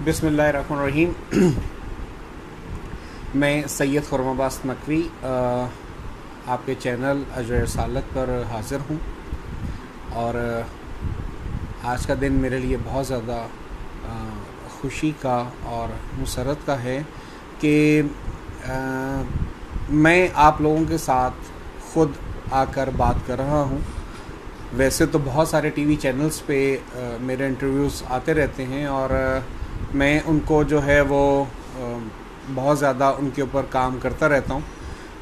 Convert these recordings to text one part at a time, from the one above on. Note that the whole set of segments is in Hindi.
बिस्मिल्लाहिर्रहमानिर्रहीम। मैं सैयद खुर्रम अब्बास नकवी आपके चैनल अजर रसालत पर हाज़िर हूँ और आज का दिन मेरे लिए बहुत ज़्यादा खुशी का और मुसरत का है कि मैं आप लोगों के साथ ख़ुद आकर बात कर रहा हूँ। वैसे तो बहुत सारे टीवी चैनल्स पे मेरे इंटरव्यूज़ आते रहते हैं और मैं उनको जो है वो बहुत ज़्यादा उनके ऊपर काम करता रहता हूँ,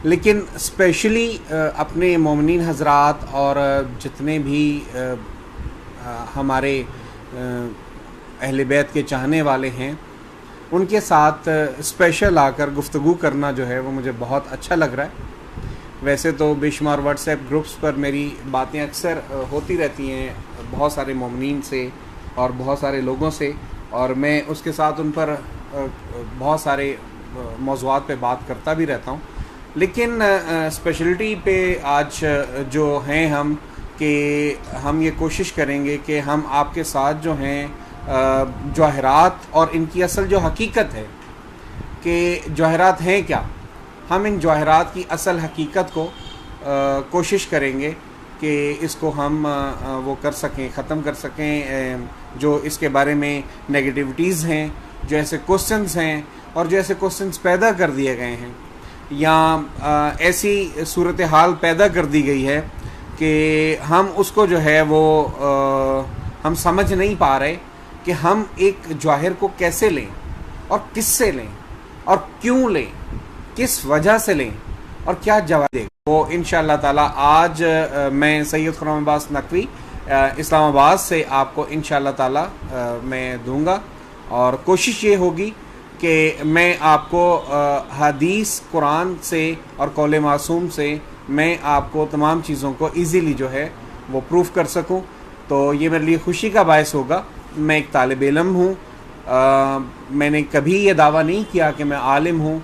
लेकिन स्पेशली अपने मोमिनीन हज़रात और जितने भी हमारे अहले बैत के चाहने वाले हैं उनके साथ स्पेशल आकर गुफ्तगू करना जो है वो मुझे बहुत अच्छा लग रहा है। वैसे तो बेशुमार व्हाट्सएप ग्रुप्स पर मेरी बातें अक्सर होती रहती हैं बहुत सारे मोमिनीन से और बहुत सारे लोगों से, और मैं उसके साथ उन पर बहुत सारे मौज़ूआत पे बात करता भी रहता हूँ। लेकिन स्पेशलिटी पे आज जो हैं हम कि हम ये कोशिश करेंगे कि हम आपके साथ जो हैं जवाहरात और इनकी असल जो हकीकत है कि जवाहरात हैं क्या, हम इन जवाहरात की असल हकीकत को कोशिश करेंगे कि इसको हम वो कर सकें, ख़त्म कर सकें। जो इसके बारे में नेगेटिविटीज़ हैं, जो ऐसे क्वेश्चंस हैं और जो ऐसे क्वेश्चंस पैदा कर दिए गए हैं या ऐसी सूरत हाल पैदा कर दी गई है कि हम उसको जो है वो हम समझ नहीं पा रहे कि हम एक जवाहिर को कैसे लें और किससे लें और क्यों लें, किस वजह से लें और क्या जवाब दें। वो इंशाअल्लाह ताला आज मैं सैयद खुर्रम अब्बास नकवी इस्लामाबाद से आपको इंशाअल्लाह ताला मैं दूंगा, और कोशिश ये होगी कि मैं आपको हदीस कुरान से और कौले मासूम से मैं आपको तमाम चीज़ों को इजीली जो है वो प्रूफ कर सकूं। तो ये मेरे लिए खुशी का बायस होगा। मैं एक तालिब इल्म हूँ, मैंने कभी ये दावा नहीं किया कि मैं आलिम हूँ,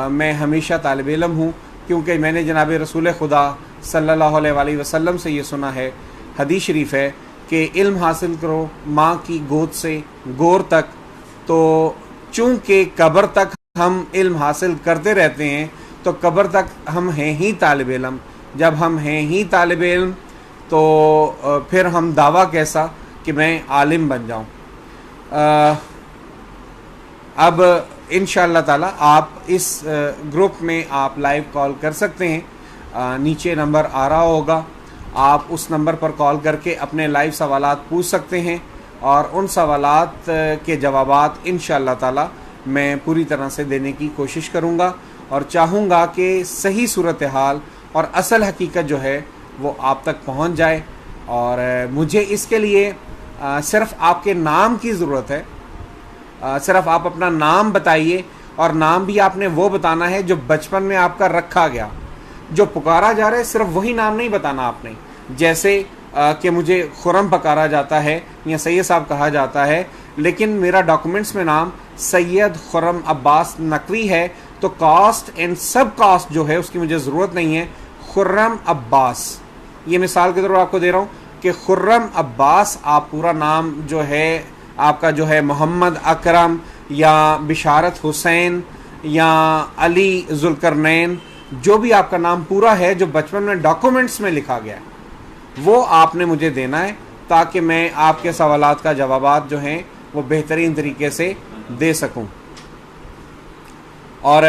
मैं हमेशा तालिब इल्म हूँ, क्योंकि मैंने जनाब रसूल खुदा सल्लल्लाहु अलैहि वसल्लम से ये सुना है, हदीस शरीफ है कि इल्म हासिल करो माँ की गोद से गोर तक। तो चूँकि कब्र तक हम इल्म हासिल करते रहते हैं तो कब्र तक हम हैं ही तालिब इल्म। जब हम हैं ही तालिब इल्म तो फिर हम दावा कैसा कि मैं आलिम बन जाऊँ। अब इंशाअल्लाह ताला आप इस ग्रुप में आप लाइव कॉल कर सकते हैं, नीचे नंबर आ रहा होगा, आप उस नंबर पर कॉल करके अपने लाइव सवालात पूछ सकते हैं और उन सवालात के जवाबात इंशाअल्लाह ताला मैं पूरी तरह से देने की कोशिश करूँगा और चाहूँगा कि सही सूरत हाल और असल हकीकत जो है वो आप तक पहुँच जाए। और मुझे इसके लिए सिर्फ़ आपके नाम की ज़रूरत है। सिर्फ आप अपना नाम बताइए, और नाम भी आपने वो बताना है जो बचपन में आपका रखा गया, जो पुकारा जा रहा है, सिर्फ वही नाम नहीं बताना आपने। जैसे कि मुझे खुर्रम पुकारा जाता है या सैयद साहब कहा जाता है, लेकिन मेरा डॉक्यूमेंट्स में नाम सैयद खुर्रम अब्बास नकवी है, तो कास्ट एंड सब कास्ट जो है उसकी मुझे ज़रूरत नहीं है, खुर्रम अब्बास। ये मिसाल के तौर पर आपको दे रहा हूँ कि खुर्रम अब्बास आप पूरा नाम जो है आपका जो है मोहम्मद अकरम या बिशारत हुसैन या अली जुल्करनैन, जो भी आपका नाम पूरा है जो बचपन में डॉक्यूमेंट्स में लिखा गया है, वो आपने मुझे देना है ताकि मैं आपके सवालात का जवाबात जो हैं वो बेहतरीन तरीके से दे सकूं। और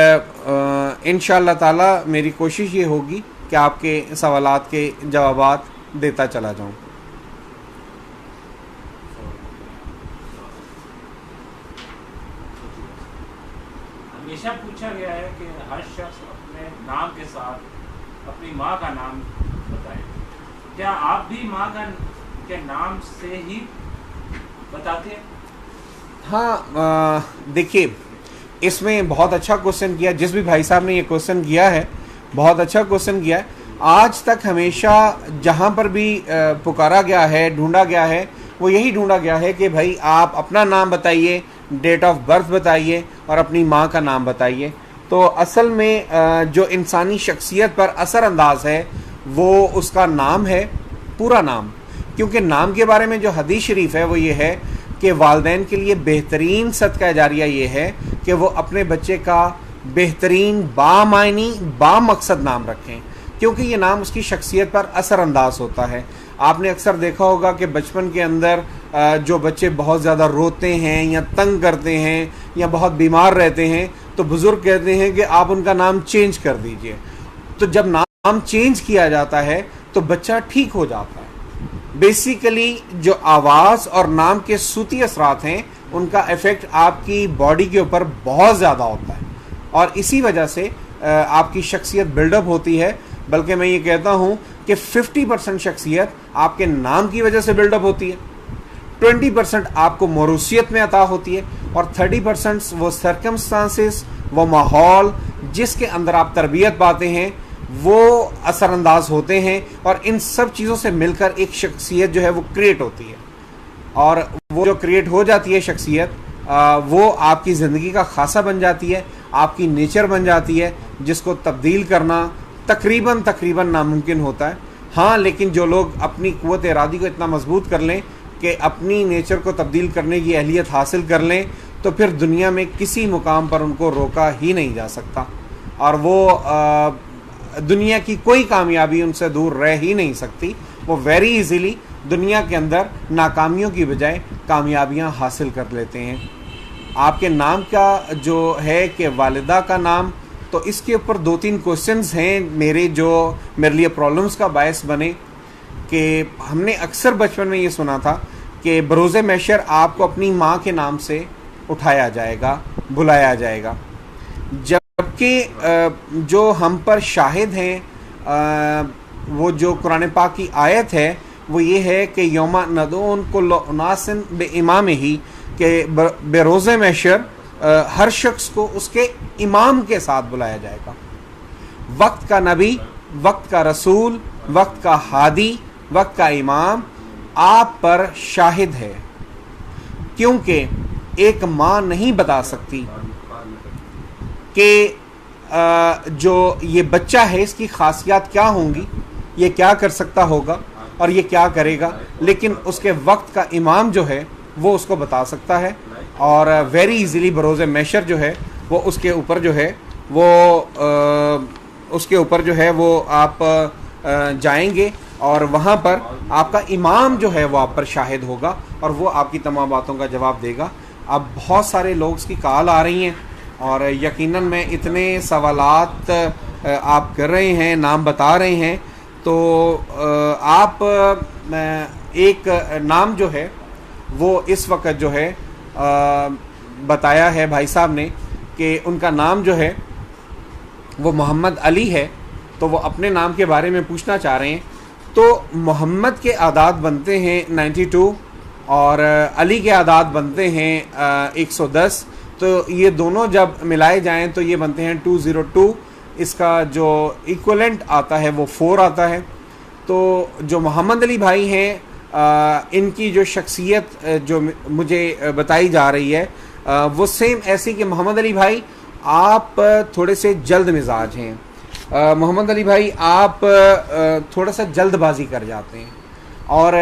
इंशाअल्लाह ताला मेरी कोशिश ये होगी कि आपके सवालात के जवाबात देता चला जाऊं। हमेशा पूछा गया है कि हर शख्स अपने नाम के साथ अपनी माँ का नाम बताए। क्या आप भी माँ के नाम से ही बताते हैं? हाँ, देखिए इसमें बहुत अच्छा क्वेश्चन किया जिस भी भाई साहब ने ये क्वेश्चन किया है, बहुत अच्छा क्वेश्चन किया है। आज तक हमेशा जहाँ पर भी पुकारा गया है, ढूंढा गया है, वो यही ढूंढा गया है कि भाई आप अपना नाम बताइए, डेट ऑफ बर्थ बताइए और अपनी माँ का नाम बताइए। तो असल में जो इंसानी शख्सियत पर असर अंदाज है वो उसका नाम है, पूरा नाम। क्योंकि नाम के बारे में जो हदीस शरीफ है वो ये है कि वालिदैन के लिए बेहतरीन सदका जारिया ये है कि वो अपने बच्चे का बेहतरीन बामायनी बामकसद नाम रखें, क्योंकि ये नाम उसकी शख्सियत पर असरअंदाज होता है। आपने अक्सर देखा होगा कि बचपन के अंदर जो बच्चे बहुत ज़्यादा रोते हैं या तंग करते हैं या बहुत बीमार रहते हैं तो बुज़ुर्ग कहते हैं कि आप उनका नाम चेंज कर दीजिए। तो जब नाम चेंज किया जाता है तो बच्चा ठीक हो जाता है। बेसिकली जो आवाज़ और नाम के सूती असरात हैं उनका इफ़ेक्ट आपकी बॉडी के ऊपर बहुत ज़्यादा होता है और इसी वजह से आपकी शख्सियत बिल्डअप होती है। बल्कि मैं ये कहता हूँ कि 50% शख्सियत आपके नाम की वजह से बिल्डअप होती है, 20% आपको मौरूसियत में अता होती है और 30% वो सर्कमस्टांसेस, वो माहौल जिसके अंदर आप तरबियत पाते हैं वो असरअंदाज होते हैं और इन सब चीज़ों से मिलकर एक शख्सियत जो है वो क्रिएट होती है। और वो जो क्रिएट हो जाती है शख्सियत वो आपकी ज़िंदगी का खासा बन जाती है, आपकी नेचर बन जाती है, जिसको तब्दील करना तकरीबन नामुमकिन होता है। हाँ, लेकिन जो लोग अपनी क़ुव्वत इरादी को इतना मजबूत कर लें कि अपनी नेचर को तब्दील करने की अहलियत हासिल कर लें तो फिर दुनिया में किसी मुकाम पर उनको रोका ही नहीं जा सकता और वो दुनिया की कोई कामयाबी उनसे दूर रह ही नहीं सकती। वो वेरी इजीली दुनिया के अंदर नाकामियों की बजाय कामयाबियां हासिल कर लेते हैं। आपके नाम का जो है कि वालिदा का नाम, तो इसके ऊपर 2-3 क्वेश्चंस हैं मेरे जो मेरे लिए प्रॉब्लम्स का बायस बने कि हमने अक्सर बचपन में ये सुना था कि बरोज़े महशर आपको अपनी माँ के नाम से उठाया जाएगा, बुलाया जाएगा, जबकि जो हम पर शाहिद हैं वो जो कुरान पाक की आयत है वो ये है कि यौमा नदून कुल्लु उनासिन बिइमामिही कि बरोज़े महशर हर शख्स को उसके इमाम के साथ बुलाया जाएगा। वक्त का नबी, वक्त का रसूल, वक्त का हादी, वक्त का इमाम आप पर शाहिद है, क्योंकि एक माँ नहीं बता सकती कि जो ये बच्चा है इसकी खासियत क्या होंगी, ये क्या कर सकता होगा और ये क्या करेगा, लेकिन उसके वक्त का इमाम जो है वो उसको बता सकता है और वेरी इजीली बरोज़े महशर जो है वो उसके ऊपर जो है वो उसके ऊपर जो है वो आप जाएंगे और वहाँ पर आपका इमाम जो है वो आप पर शाहिद होगा और वो आपकी तमाम बातों का जवाब देगा। अब बहुत सारे लोग की कॉल आ रही हैं और यकीनन मैं इतने सवालात आप कर रहे हैं, नाम बता रहे हैं, तो आप एक नाम जो है वो इस वक्त जो है बताया है भाई साहब ने कि उनका नाम जो है वो मोहम्मद अली है, तो वो अपने नाम के बारे में पूछना चाह रहे हैं। तो मोहम्मद के आदाद बनते हैं 92 और अली के आदाद बनते हैं 110, तो ये दोनों जब मिलाए जाएं तो ये बनते हैं 202। इसका जो इक्वलेंट आता है वो 4 आता है। तो जो मोहम्मद अली भाई हैं इनकी जो शख्सियत जो मुझे बताई जा रही है वो सेम ऐसी कि मोहम्मद अली भाई आप थोड़े से जल्द मिजाज हैं। मोहम्मद अली भाई आप थोड़ा सा जल्दबाजी कर जाते हैं और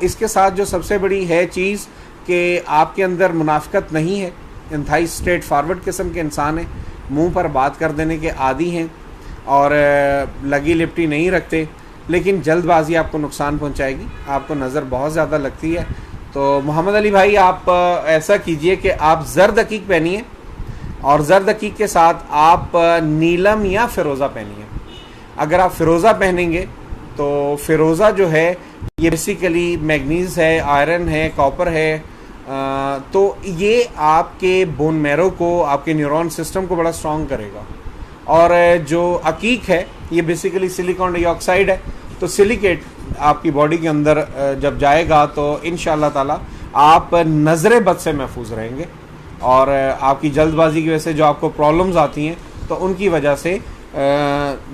इसके साथ जो सबसे बड़ी है चीज़ कि आपके अंदर मुनाफिकत नहीं है, इंतहाई स्ट्रेट फॉरवर्ड किस्म के इंसान हैं, मुंह पर बात कर देने के आदी हैं और लगी लिपटी नहीं रखते, लेकिन जल्दबाजी आपको नुकसान पहुंचाएगी, आपको नज़र बहुत ज़्यादा लगती है। तो मोहम्मद अली भाई आप ऐसा कीजिए कि आप ज़र्द अकीक पहनिए और ज़र्द अकीक के साथ आप नीलम या फ़िरोज़ा पहनिए। अगर आप फ़िरोज़ा पहनेंगे तो फ़िरोज़ा जो है ये बेसिकली मैग्नीज़ है, आयरन है, कॉपर है, तो ये आपके बोन मैरो को, आपके न्यूरॉन सिस्टम को बड़ा स्ट्रॉन्ग करेगा। और जो अकीक है ये बेसिकली सिलिकॉन डाइऑक्साइड है, तो सिलिकेट आपकी बॉडी के अंदर जब जाएगा तो इंशाअल्लाह ताला आप नज़र बद से महफूज रहेंगे और आपकी जल्दबाजी की वजह से जो आपको प्रॉब्लम्स आती हैं तो उनकी वजह से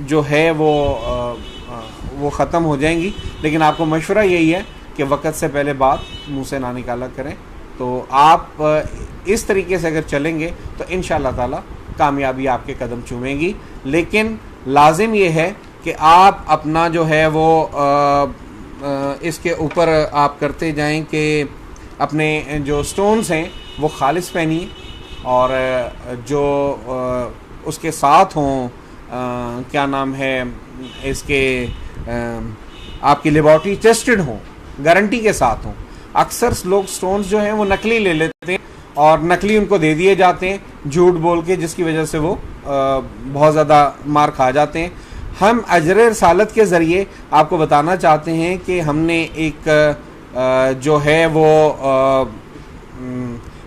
जो है वो ख़त्म हो जाएंगी। लेकिन आपको मशवरा यही है कि वक़्त से पहले बात मुँह से ना निकाला करें। तो आप इस तरीके से अगर चलेंगे तो इंशाअल्लाह ताला कामयाबी आपके कदम चूमेगी। लेकिन लाजिम ये है कि आप अपना जो है वो इसके ऊपर आप करते जाएं कि अपने जो स्टोन्स हैं वो खालिस पहनिए, और जो उसके साथ हों, क्या नाम है इसके, आपकी लेबॉर्ट्री टेस्टेड हों, गारंटी के साथ हों। अक्सर लोग स्टोन्स जो हैं वो नकली ले लेते हैं और नकली उनको दे दिए जाते हैं झूठ बोल के, जिसकी वजह से वो बहुत ज़्यादा मार खा जाते हैं। हम अजर रसालत के ज़रिए आपको बताना चाहते हैं कि हमने एक जो है वो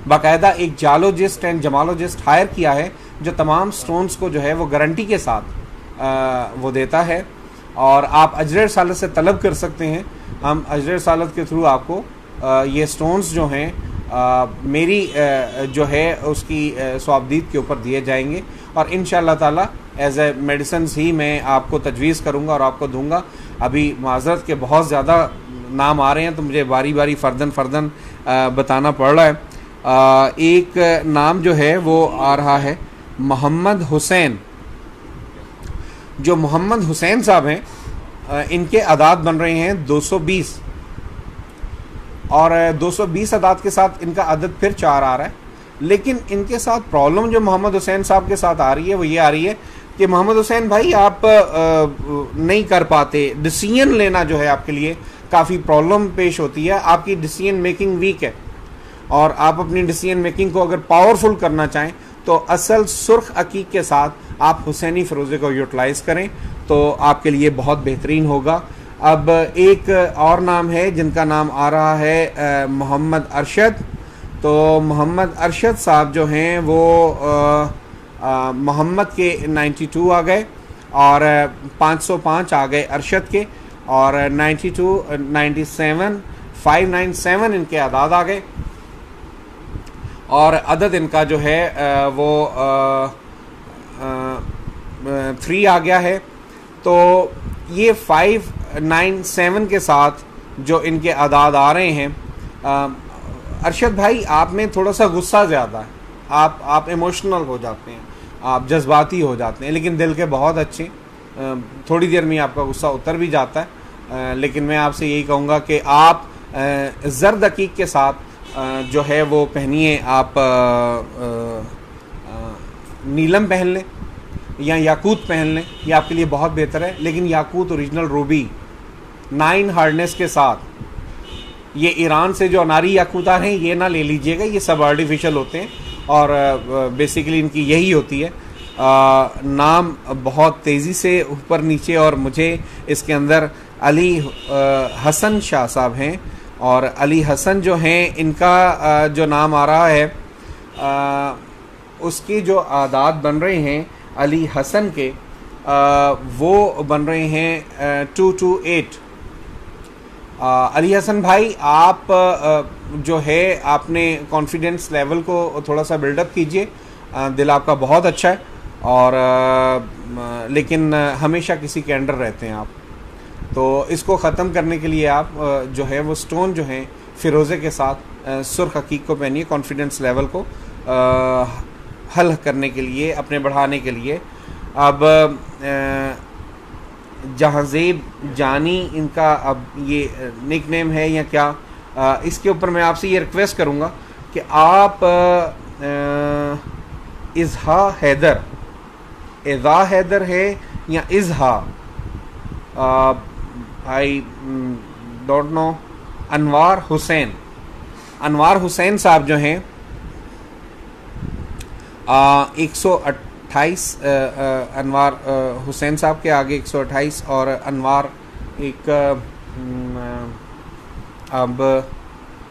बाकायदा एक जालोजिस्ट एंड जमालोजिस्ट हायर किया है, जो तमाम स्टोन्स को जो है वो गारंटी के साथ वो देता है, और आप अजर रसालत से तलब कर सकते हैं। हम अजर रसालत के थ्रू आपको ये स्टोन्स जो हैं मेरी जो है उसकी स्वाबदीद के ऊपर दिए जाएंगे, और इंशाअल्लाह ताला एज ए मेडिसिन ही मैं आपको तजवीज़ करूँगा और आपको दूंगा। अभी माजरत के बहुत ज़्यादा नाम आ रहे हैं, तो मुझे बारी बारी फ़र्दन बताना पड़ रहा है। एक नाम जो है वो आ रहा है मोहम्मद हुसैन। जो मोहम्मद हुसैन साहब हैं, इनके अदाद बन रहे हैं 220, और 220 अदाद के साथ इनका अदद फिर 4 आ रहा है। लेकिन इनके साथ प्रॉब्लम जो मोहम्मद हुसैन साहब के साथ आ रही है वो ये आ रही है कि मोहम्मद हुसैन भाई आप नहीं कर पाते, डिसीजन लेना जो है आपके लिए काफ़ी प्रॉब्लम पेश होती है, आपकी डिसीजन मेकिंग वीक है, और आप अपनी डिसीजन मेकिंग को अगर पावरफुल करना चाहें तो असल सुर्ख अकीक के साथ आप हुसैनी फ़िरोज़े को यूटिलाइज़ करें तो आपके लिए बहुत बेहतरीन होगा। अब एक और नाम है जिनका नाम आ रहा है मोहम्मद अरशद। तो मोहम्मद अरशद साहब जो हैं वो मोहम्मद के 92 आ गए, और 505 आ गए अरशद के, और 92, 97, 597 इनके अदाद आ गए, और अदद इनका जो है वो 3 आ गया है। तो ये 597 के साथ जो इनके अदाद आ रहे हैं, अरशद भाई आप में थोड़ा सा गुस्सा ज़्यादा है, आप इमोशनल हो जाते हैं, आप जज्बाती हो जाते हैं, लेकिन दिल के बहुत अच्छे, थोड़ी देर में आपका गुस्सा उतर भी जाता है। लेकिन मैं आपसे यही कहूँगा कि आप ज़र्द अकीक के साथ जो है वो पहनिए, आप नीलम पहन लें या याकूत पहन लें, ये आपके लिए बहुत बेहतर है। लेकिन याकूत ओरिजिनल रूबी 9 हार्डनेस के साथ, ये ईरान से जो अनारी याकूत आ रहे हैं ये ना ले लीजिएगा, ये सब आर्टिफिशियल होते हैं, और बेसिकली इनकी यही होती है। नाम बहुत तेज़ी से ऊपर नीचे, और मुझे इसके अंदर अली हसन शाह साहब हैं, और अली हसन जो हैं इनका जो नाम आ रहा है उसके जो आदाद बन रहे हैं अली हसन के वो बन रहे हैं 228। अली हसन भाई आप जो है आपने कॉन्फिडेंस लेवल को थोड़ा सा बिल्डअप कीजिए, दिल आपका बहुत अच्छा है, और लेकिन हमेशा किसी के अंडर रहते हैं आप, तो इसको ख़त्म करने के लिए आप जो है वो स्टोन जो हैं फ़िरोज़े के साथ सुर्ख हकीक को पहनिए, कॉन्फिडेंस लेवल को हल करने के लिए, अपने बढ़ाने के लिए। अब जहाज़ेब जानी इनका अब ये निक नेम है या क्या, इसके ऊपर मैं आपसे ये रिक्वेस्ट करूँगा कि आप इज़हा हैदर, इज़ा हैदर है या इज़हा, आई डोंट नो, अनवार हुसैन, अनवार हुसैन साहब जो हैं 128, अनवार हुसैन साहब के आगे 128 और अनवार एक, अब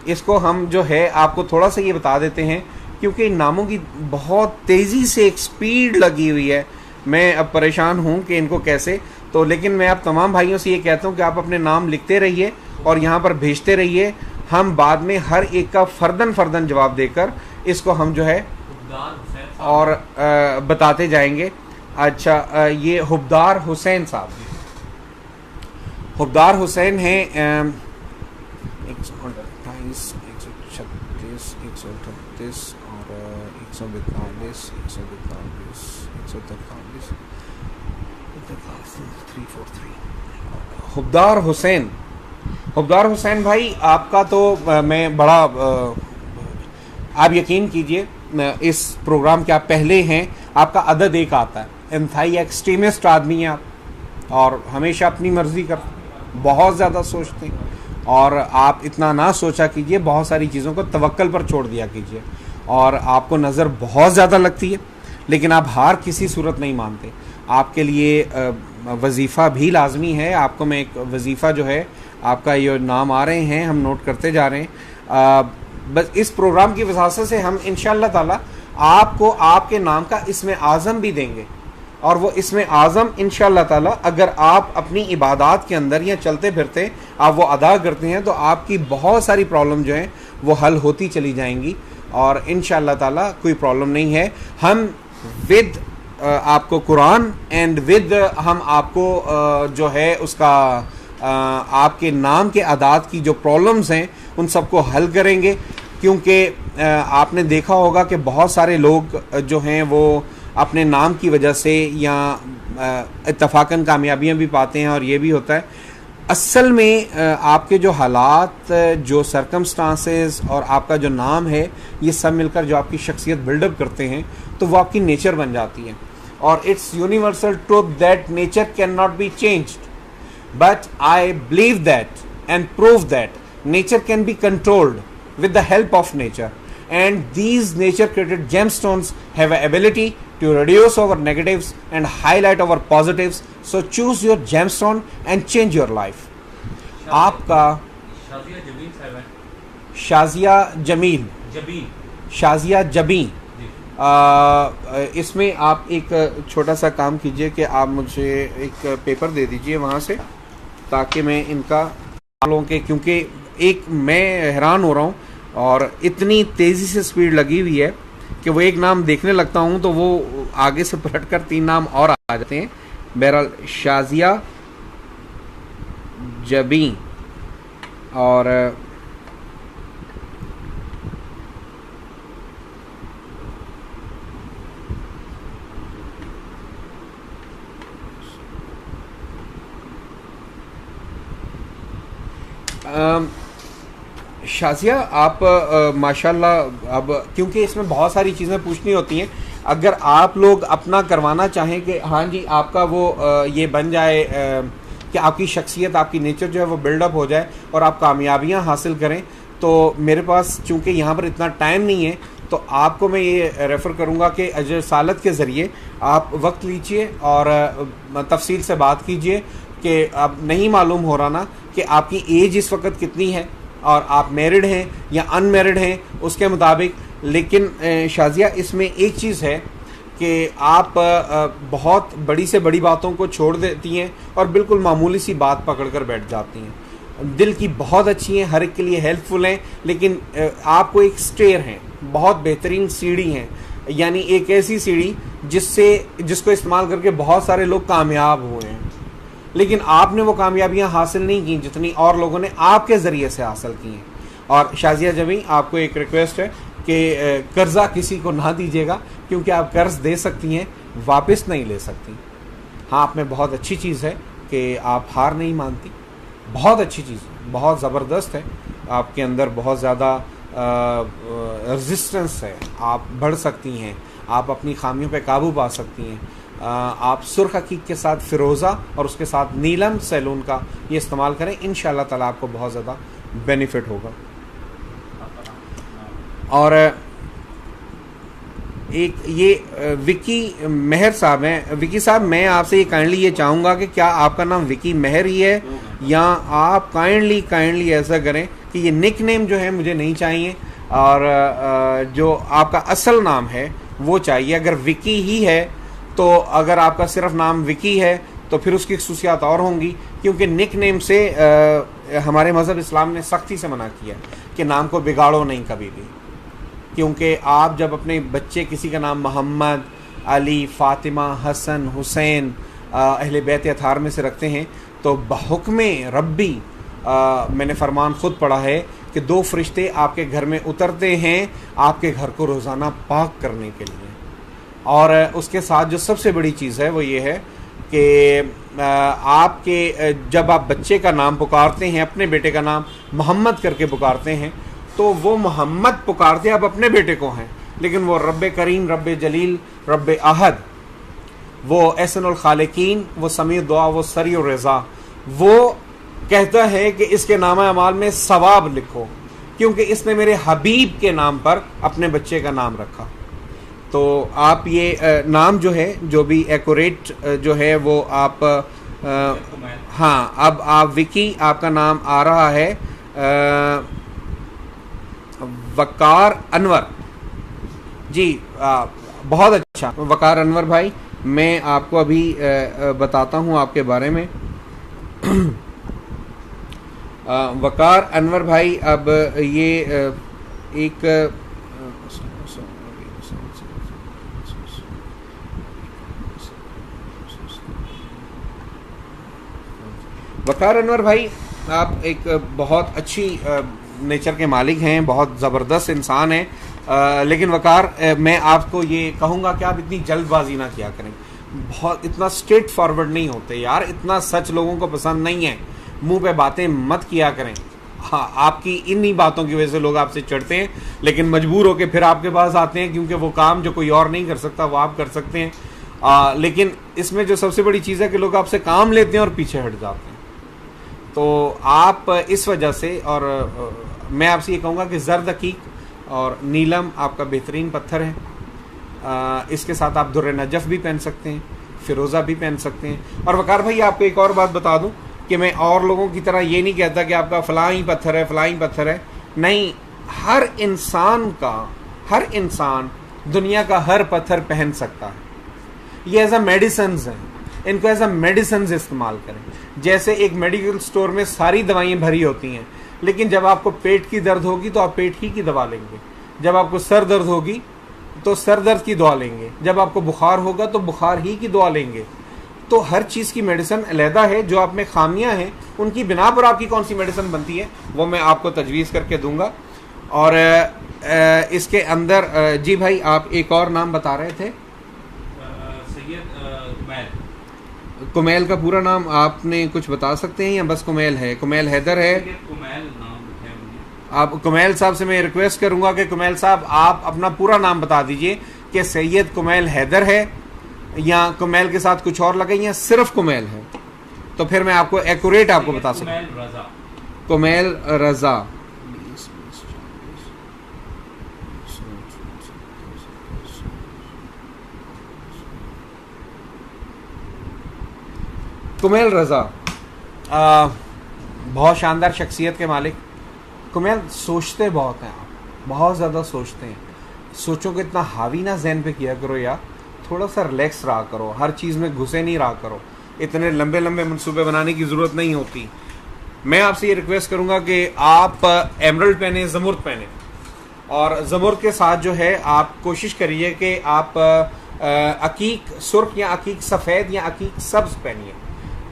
इसको हम जो है आपको थोड़ा सा ये बता देते हैं क्योंकि इन नामों की बहुत तेज़ी से एक स्पीड लगी हुई है, मैं अब परेशान हूँ कि इनको कैसे, तो लेकिन मैं आप तमाम भाइयों से ये कहता हूँ कि आप अपने नाम लिखते रहिए और यहाँ पर भेजते रहिए, हम बाद में हर एक का फ़र्दन जवाब देकर इसको हम जो है और बताते जाएंगे। अच्छा, ये हुब्दार हुसैन साहब, हुब्दार हुसैन हैं 128, 136, 138 और 142, 143, 343। हुब्दार हुसैन हुब्बार हुसैन भाई, आपका तो मैं बड़ा आप यकीन कीजिए, इस प्रोग्राम के आप पहले हैं, आपका अदद एक आता है, इंतहाई एक्सट्रीमिस्ट आदमी हैं आप, और हमेशा अपनी मर्जी कर, बहुत ज़्यादा सोचते हैं, और आप इतना ना सोचा कीजिए, बहुत सारी चीज़ों को तवक्कल पर छोड़ दिया कीजिए। और आपको नज़र बहुत ज़्यादा लगती है, लेकिन आप हार किसी सूरत नहीं मानते। आपके लिए वजीफ़ा भी लाजमी है। आपको मैं एक वजीफ़ा जो है, आपका ये नाम आ रहे हैं, हम नोट करते जा रहे हैं। बस इस प्रोग्राम की वजह से हम इंशाअल्लाह ताला आपको आपके नाम का इसमें आज़म भी देंगे, और वो इसमें आज़म इंशाअल्लाह ताला अगर आप अपनी इबादत के अंदर या चलते फिरते आप वो अदा करते हैं, तो आपकी बहुत सारी प्रॉब्लम जो हैं वो हल होती चली जाएंगी, और इंशाअल्लाह ताला कोई प्रॉब्लम नहीं है। हम विद आपको कुरान एंड विद हम आपको जो है उसका आपके नाम के अदाद की जो प्रॉब्लम्स हैं उन सबको हल करेंगे। क्योंकि आपने देखा होगा कि बहुत सारे लोग जो हैं वो अपने नाम की वजह से या इत्तफाकन कामयाबियां भी पाते हैं, और ये भी होता है। असल में आपके जो हालात, जो सर्कमस्टांसेस और आपका जो नाम है, ये सब मिलकर जो आपकी शख्सियत बिल्डअप करते हैं, तो वो आपकी नेचर बन जाती है। और it's universal truth that nature can not be changed, but I believe that and prove that nature can be controlled with the help of nature, and these nature created gemstones have an ability to reduce our negatives and highlight our positives. So choose your gemstone and change your life. आपका शाजिया जमील साहब है, शाजिया जमील, जबीन, शाजिया जबी। इसमें आप एक छोटा सा काम कीजिए कि आप मुझे एक पेपर दे दीजिए वहाँ से, ताकि मैं इनका लोगों के, क्योंकि एक मैं हैरान हो रहा हूँ, और इतनी तेज़ी से स्पीड लगी हुई है कि वो एक नाम देखने लगता हूँ तो वो आगे से पलट कर 3 नाम और आ जाते हैं। बहरहाल शाजिया जबी, और शाजिया आप माशाल्लाह, अब क्योंकि इसमें बहुत सारी चीज़ें पूछनी होती हैं, अगर आप लोग अपना करवाना चाहें कि हाँ जी आपका वो ये बन जाए कि आपकी शख्सियत, आपकी नेचर जो है वो बिल्डअप हो जाए और आप कामयाबियाँ हासिल करें, तो मेरे पास चूँकि यहाँ पर इतना टाइम नहीं है, तो आपको मैं ये रेफ़र करूँगा कि अजर सालत के ज़रिए आप वक्त लीजिए और तफसील से बात कीजिए कि अब नहीं मालूम हो रहा ना कि आपकी एज इस वक्त कितनी है और आप मैरिड हैं या अनमैरिड हैं उसके मुताबिक। लेकिन शाजिया, इसमें एक चीज़ है कि आप बहुत बड़ी से बड़ी बातों को छोड़ देती हैं और बिल्कुल मामूली सी बात पकड़ कर बैठ जाती हैं। दिल की बहुत अच्छी हैं, हर एक के लिए हेल्पफुल हैं, लेकिन आपको एक स्टेयर हैं, बहुत बेहतरीन सीढ़ी हैं, यानी एक ऐसी सीढ़ी जिसको इस्तेमाल करके बहुत सारे लोग कामयाब हुए हैं, लेकिन आपने वो कामयाबियां हासिल नहीं की जितनी और लोगों ने आपके ज़रिए से हासिल की हैं। और शाजिया जमी, आपको एक रिक्वेस्ट है कि कर्ज़ा किसी को ना दीजिएगा, क्योंकि आप कर्ज़ दे सकती हैं, वापस नहीं ले सकती। हाँ, आप में बहुत अच्छी चीज़ है कि आप हार नहीं मानती, बहुत अच्छी चीज़ है, बहुत ज़बरदस्त है, आपके अंदर बहुत ज़्यादा रेजिस्टेंस है, आप बढ़ सकती हैं, आप अपनी खामियों पे काबू पा सकती हैं। आप सुर्ख हकीक के साथ फ़िरोज़ा और उसके साथ नीलम सैलून का ये इस्तेमाल करें, इंशाअल्लाह ताला आपको बहुत ज़्यादा बेनिफिट होगा। और एक ये विकी मेहर साहब हैं। विकी साहब, मैं आपसे ये काइंडली ये चाहूँगा कि क्या आपका नाम विकी मेहर ही है, या आप काइंडली ऐसा करें कि ये निक नेम जो है मुझे नहीं चाहिए, और जो आपका असल नाम है वो चाहिए। अगर विकी ही है तो अगर आपका सिर्फ नाम विकी है तो फिर उसकी खसूसियात और होंगी, क्योंकि निक नेम से हमारे मज़हब इस्लाम ने सख्ती से मना किया कि नाम को बिगाड़ो नहीं कभी भी, क्योंकि आप जब अपने बच्चे किसी का नाम मोहम्मद, अली, फ़ातिमा, हसन, हुसैन अहले बैत अताहार में से रखते हैं तो बहुक्म रब्बी मैंने फरमान ख़ुद पढ़ा है कि 2 फरिश्ते आपके घर में उतरते हैं आपके घर को रोज़ाना पाक करने के लिए। और उसके साथ जो सबसे बड़ी चीज़ है वो ये है कि आपके जब आप बच्चे का नाम पुकारते हैं, अपने बेटे का नाम मोहम्मद करके पुकारते हैं, तो वो मोहम्मद पुकारते आप अपने बेटे को हैं, लेकिन वो रब्बे करीम, रब्बे जलील, रब्बे अहद, वो एहसनुल खालिकीन, वो समीउ दुआ, वो सरीउ रज़ा, वो कहता है कि इसके नामा अमाल में सवाब लिखो, क्योंकि इसने मेरे हबीब के नाम पर अपने बच्चे का नाम रखा। तो आप ये नाम जो है, जो भी एक्यूरेट जो है वो आप हाँ, अब आप विकी, आपका नाम आ रहा है वकार अनवर जी। बहुत अच्छा वकार अनवर भाई, मैं आपको अभी बताता हूँ आपके बारे में। वकार अनवर भाई, अब ये एक वकार अनवर भाई, आप एक बहुत अच्छी नेचर के मालिक हैं, बहुत ज़बरदस्त इंसान हैं, लेकिन वकार मैं आपको ये कहूँगा कि आप इतनी जल्दबाजी ना किया करें, बहुत इतना स्ट्रेट फॉरवर्ड नहीं होते यार, इतना सच लोगों को पसंद नहीं है, मुंह पे बातें मत किया करें। हाँ, आपकी इन्हीं बातों की वजह से लोग आपसे चिढ़ते हैं, लेकिन मजबूर होकर फिर आपके पास आते हैं, क्योंकि वो काम जो कोई और नहीं कर सकता वो आप कर सकते हैं। लेकिन इसमें जो सबसे बड़ी चीज़ है कि लोग आपसे काम लेते हैं और पीछे हट जाते हैं। तो आप इस वजह से, और मैं आपसे ये कहूँगा कि ज़र्द अकीक और नीलम आपका बेहतरीन पत्थर है, इसके साथ आप दुर्र नजफ़ भी पहन सकते हैं, फ़िरोज़ा भी पहन सकते हैं। और वकार भाई, आपको एक और बात बता दूं कि मैं और लोगों की तरह ये नहीं कहता कि आपका फ़लाँ ही पत्थर है, फ़लाँ ही पत्थर है, नहीं, हर इंसान दुनिया का हर पत्थर पहन सकता है। ये एज अ मेडिसन्स हैं, इनको एज अ मेडिसन्स इस्तेमाल करें। जैसे एक मेडिकल स्टोर में सारी दवाइयाँ भरी होती हैं, लेकिन जब आपको पेट की दर्द होगी तो आप पेट ही की दवा लेंगे, जब आपको सर दर्द होगी तो सर दर्द की दवा लेंगे, जब आपको बुखार होगा तो बुखार ही की दवा लेंगे। तो हर चीज़ की मेडिसिन अलहदा है, जो आप में खामियां हैं उनकी बिना पर आपकी कौन सी मेडिसिन बनती है वो मैं आपको तजवीज़ करके दूंगा। और इसके अंदर जी भाई, आप एक और नाम बता रहे थे, सैयद कुमैल का पूरा नाम आपने कुछ बता सकते हैं या बस कुमैल है? कुमैल हैदर है। कुमैल नाम है मुझे। आप कुमैल साहब से मैं रिक्वेस्ट करूंगा कि कुमैल साहब आप अपना पूरा नाम बता दीजिए कि सैयद कुमैल हैदर है या कुमैल के साथ कुछ और लगे या सिर्फ कुमैल है, तो फिर मैं आपको एक्यूरेट आपको बता सकूं। कुमैल रजा। कुमैल रजा बहुत शानदार शख्सियत के मालिक। कुमैल सोचते बहुत हैं, आप बहुत ज़्यादा सोचते हैं। सोचो कि इतना हावी ना जहन पे किया करो यार, थोड़ा सा रिलैक्स रहा करो, हर चीज़ में घुसे नहीं रहा करो, इतने लंबे लंबे मंसूबे बनाने की ज़रूरत नहीं होती। मैं आपसे ये रिक्वेस्ट करूँगा कि आप एमरल्ड पहने, ज़मुर्द पहने, और ज़मुर्द के साथ जो है आप कोशिश करिए कि आप अकीक सुर्ख या अकीक सफ़ेद या अकीक सब्ज़ पहनिए,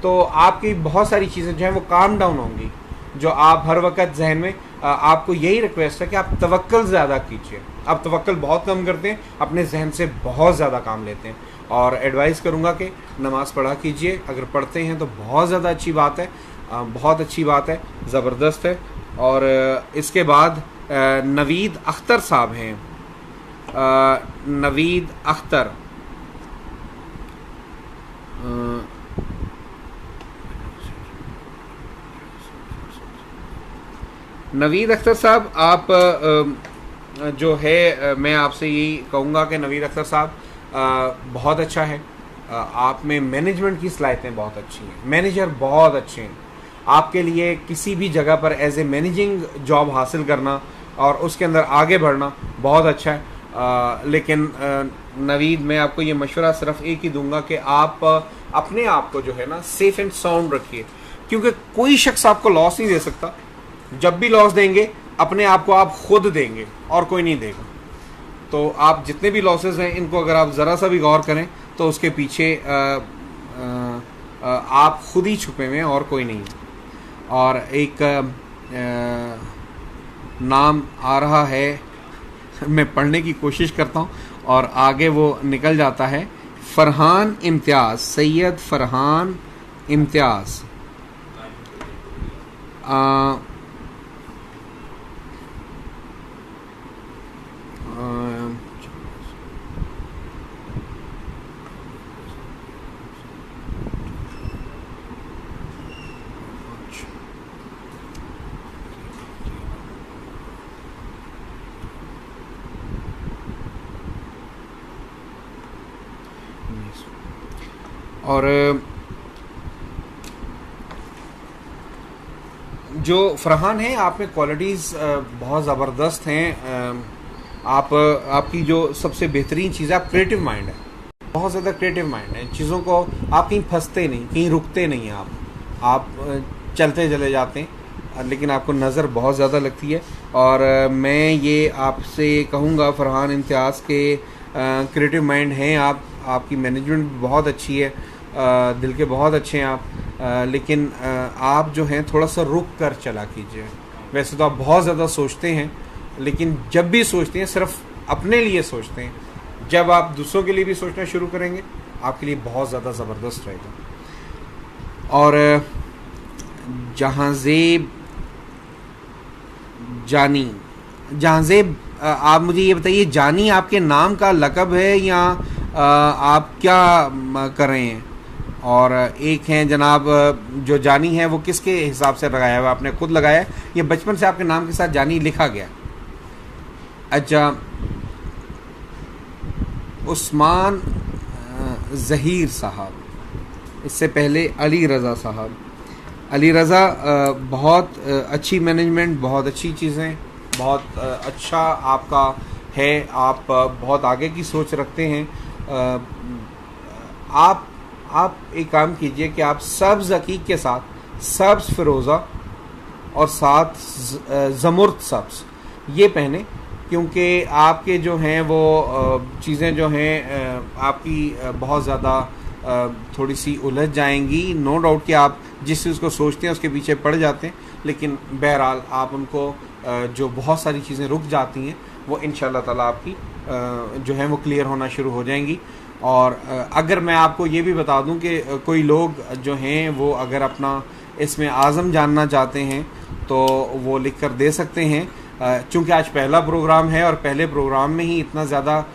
तो आपकी बहुत सारी चीज़ें जो हैं वो काम डाउन होंगी। जो आप हर वक्त जहन में, आपको यही रिक्वेस्ट है कि आप तवक्कल ज़्यादा कीजिए। आप तवक्कल बहुत कम करते हैं, अपने जहन से बहुत ज़्यादा काम लेते हैं। और एडवाइस करूँगा कि नमाज़ पढ़ा कीजिए, अगर पढ़ते हैं तो बहुत ज़्यादा अच्छी बात है, बहुत अच्छी बात है, ज़बरदस्त है। और इसके बाद नवीद अख्तर साहब हैं, नवीद अख्तर, नवीद अख्तर साहब, आप जो है मैं आपसे यही कहूँगा कि नवीद अख्तर साहब बहुत अच्छा है, आप में मैनेजमेंट की सलाहियतें बहुत अच्छी हैं, मैनेजर बहुत अच्छे हैं। आपके लिए किसी भी जगह पर एज ए मैनेजिंग जॉब हासिल करना और उसके अंदर आगे बढ़ना बहुत अच्छा है। लेकिन नवीद, मैं आपको ये मशवरा सिर्फ एक ही दूंगा कि आप अपने आप को जो है ना सेफ एंड साउंड रखिए, क्योंकि कोई शख्स आपको लॉस नहीं दे सकता। जब भी लॉस देंगे अपने आप को आप खुद देंगे और कोई नहीं देगा। तो आप जितने भी लॉसेस हैं इनको अगर आप ज़रा सा भी गौर करें तो उसके पीछे आप खुद ही छुपे हुए हैं और कोई नहीं। और एक नाम आ रहा है, मैं पढ़ने की कोशिश करता हूँ और आगे वो निकल जाता है, फरहान इम्तियाज़, सैयद फरहान इम्तियाज़। और जो फरहान है, आप में क्वालिटीज़ बहुत ज़बरदस्त हैं। आपकी जो सबसे बेहतरीन चीज़ है, आप क्रिएटिव माइंड है, बहुत ज़्यादा क्रिएटिव माइंड है। चीज़ों को आप कहीं फंसते नहीं, कहीं रुकते नहीं हैं, आप चलते चले जाते हैं, लेकिन आपको नज़र बहुत ज़्यादा लगती है। और मैं ये आपसे कहूँगा फरहान इम्तियाज़ के क्रिएटिव माइंड हैं आप, आपकी मैनेजमेंट बहुत अच्छी है, दिल के बहुत अच्छे हैं आप, लेकिन आप जो हैं थोड़ा सा रुक कर चला कीजिए। वैसे तो आप बहुत ज़्यादा सोचते हैं, लेकिन जब भी सोचते हैं सिर्फ अपने लिए सोचते हैं। जब आप दूसरों के लिए भी सोचना शुरू करेंगे, आपके लिए बहुत ज़्यादा ज़बरदस्त रहेगा। और जहांज़ेब जानी, जहांज़ेब आप मुझे ये बताइए, जानी आपके नाम का लक़ब है या आप क्या कर रहे हैं? और एक हैं जनाब जो जानी है, वो किसके हिसाब से लगाया हुआ? आपने खुद लगाया है या बचपन से आपके नाम के साथ जानी लिखा गया? अच्छा, उस्मान ज़हीर साहब, इससे पहले अली रज़ा साहब। अली रज़ा, बहुत अच्छी मैनेजमेंट, बहुत अच्छी चीज़ें, बहुत अच्छा आपका है, आप बहुत आगे की सोच रखते हैं। आप एक काम कीजिए कि आप सब्ज़ अकीक के साथ सब्ज़ फ़िरोज़ा और साथ ज़मुर्द सब्ज़ ये पहने, क्योंकि आपके जो हैं वो चीज़ें जो हैं आपकी बहुत ज़्यादा थोड़ी सी उलझ जाएंगी। नो डाउट कि आप जिस चीज़ को सोचते हैं उसके पीछे पड़ जाते हैं, लेकिन बहरहाल आप उनको जो बहुत सारी चीज़ें रुक जाती हैं वो इंशाअल्लाह ताला आपकी जो है वो क्लियर होना शुरू हो जाएंगी। और अगर मैं आपको ये भी बता दूं कि कोई लोग जो हैं वो अगर अपना इसमें आज़म जानना चाहते हैं तो वो लिख कर दे सकते हैं। चूँकि आज पहला प्रोग्राम है और पहले प्रोग्राम में ही इतना ज़्यादा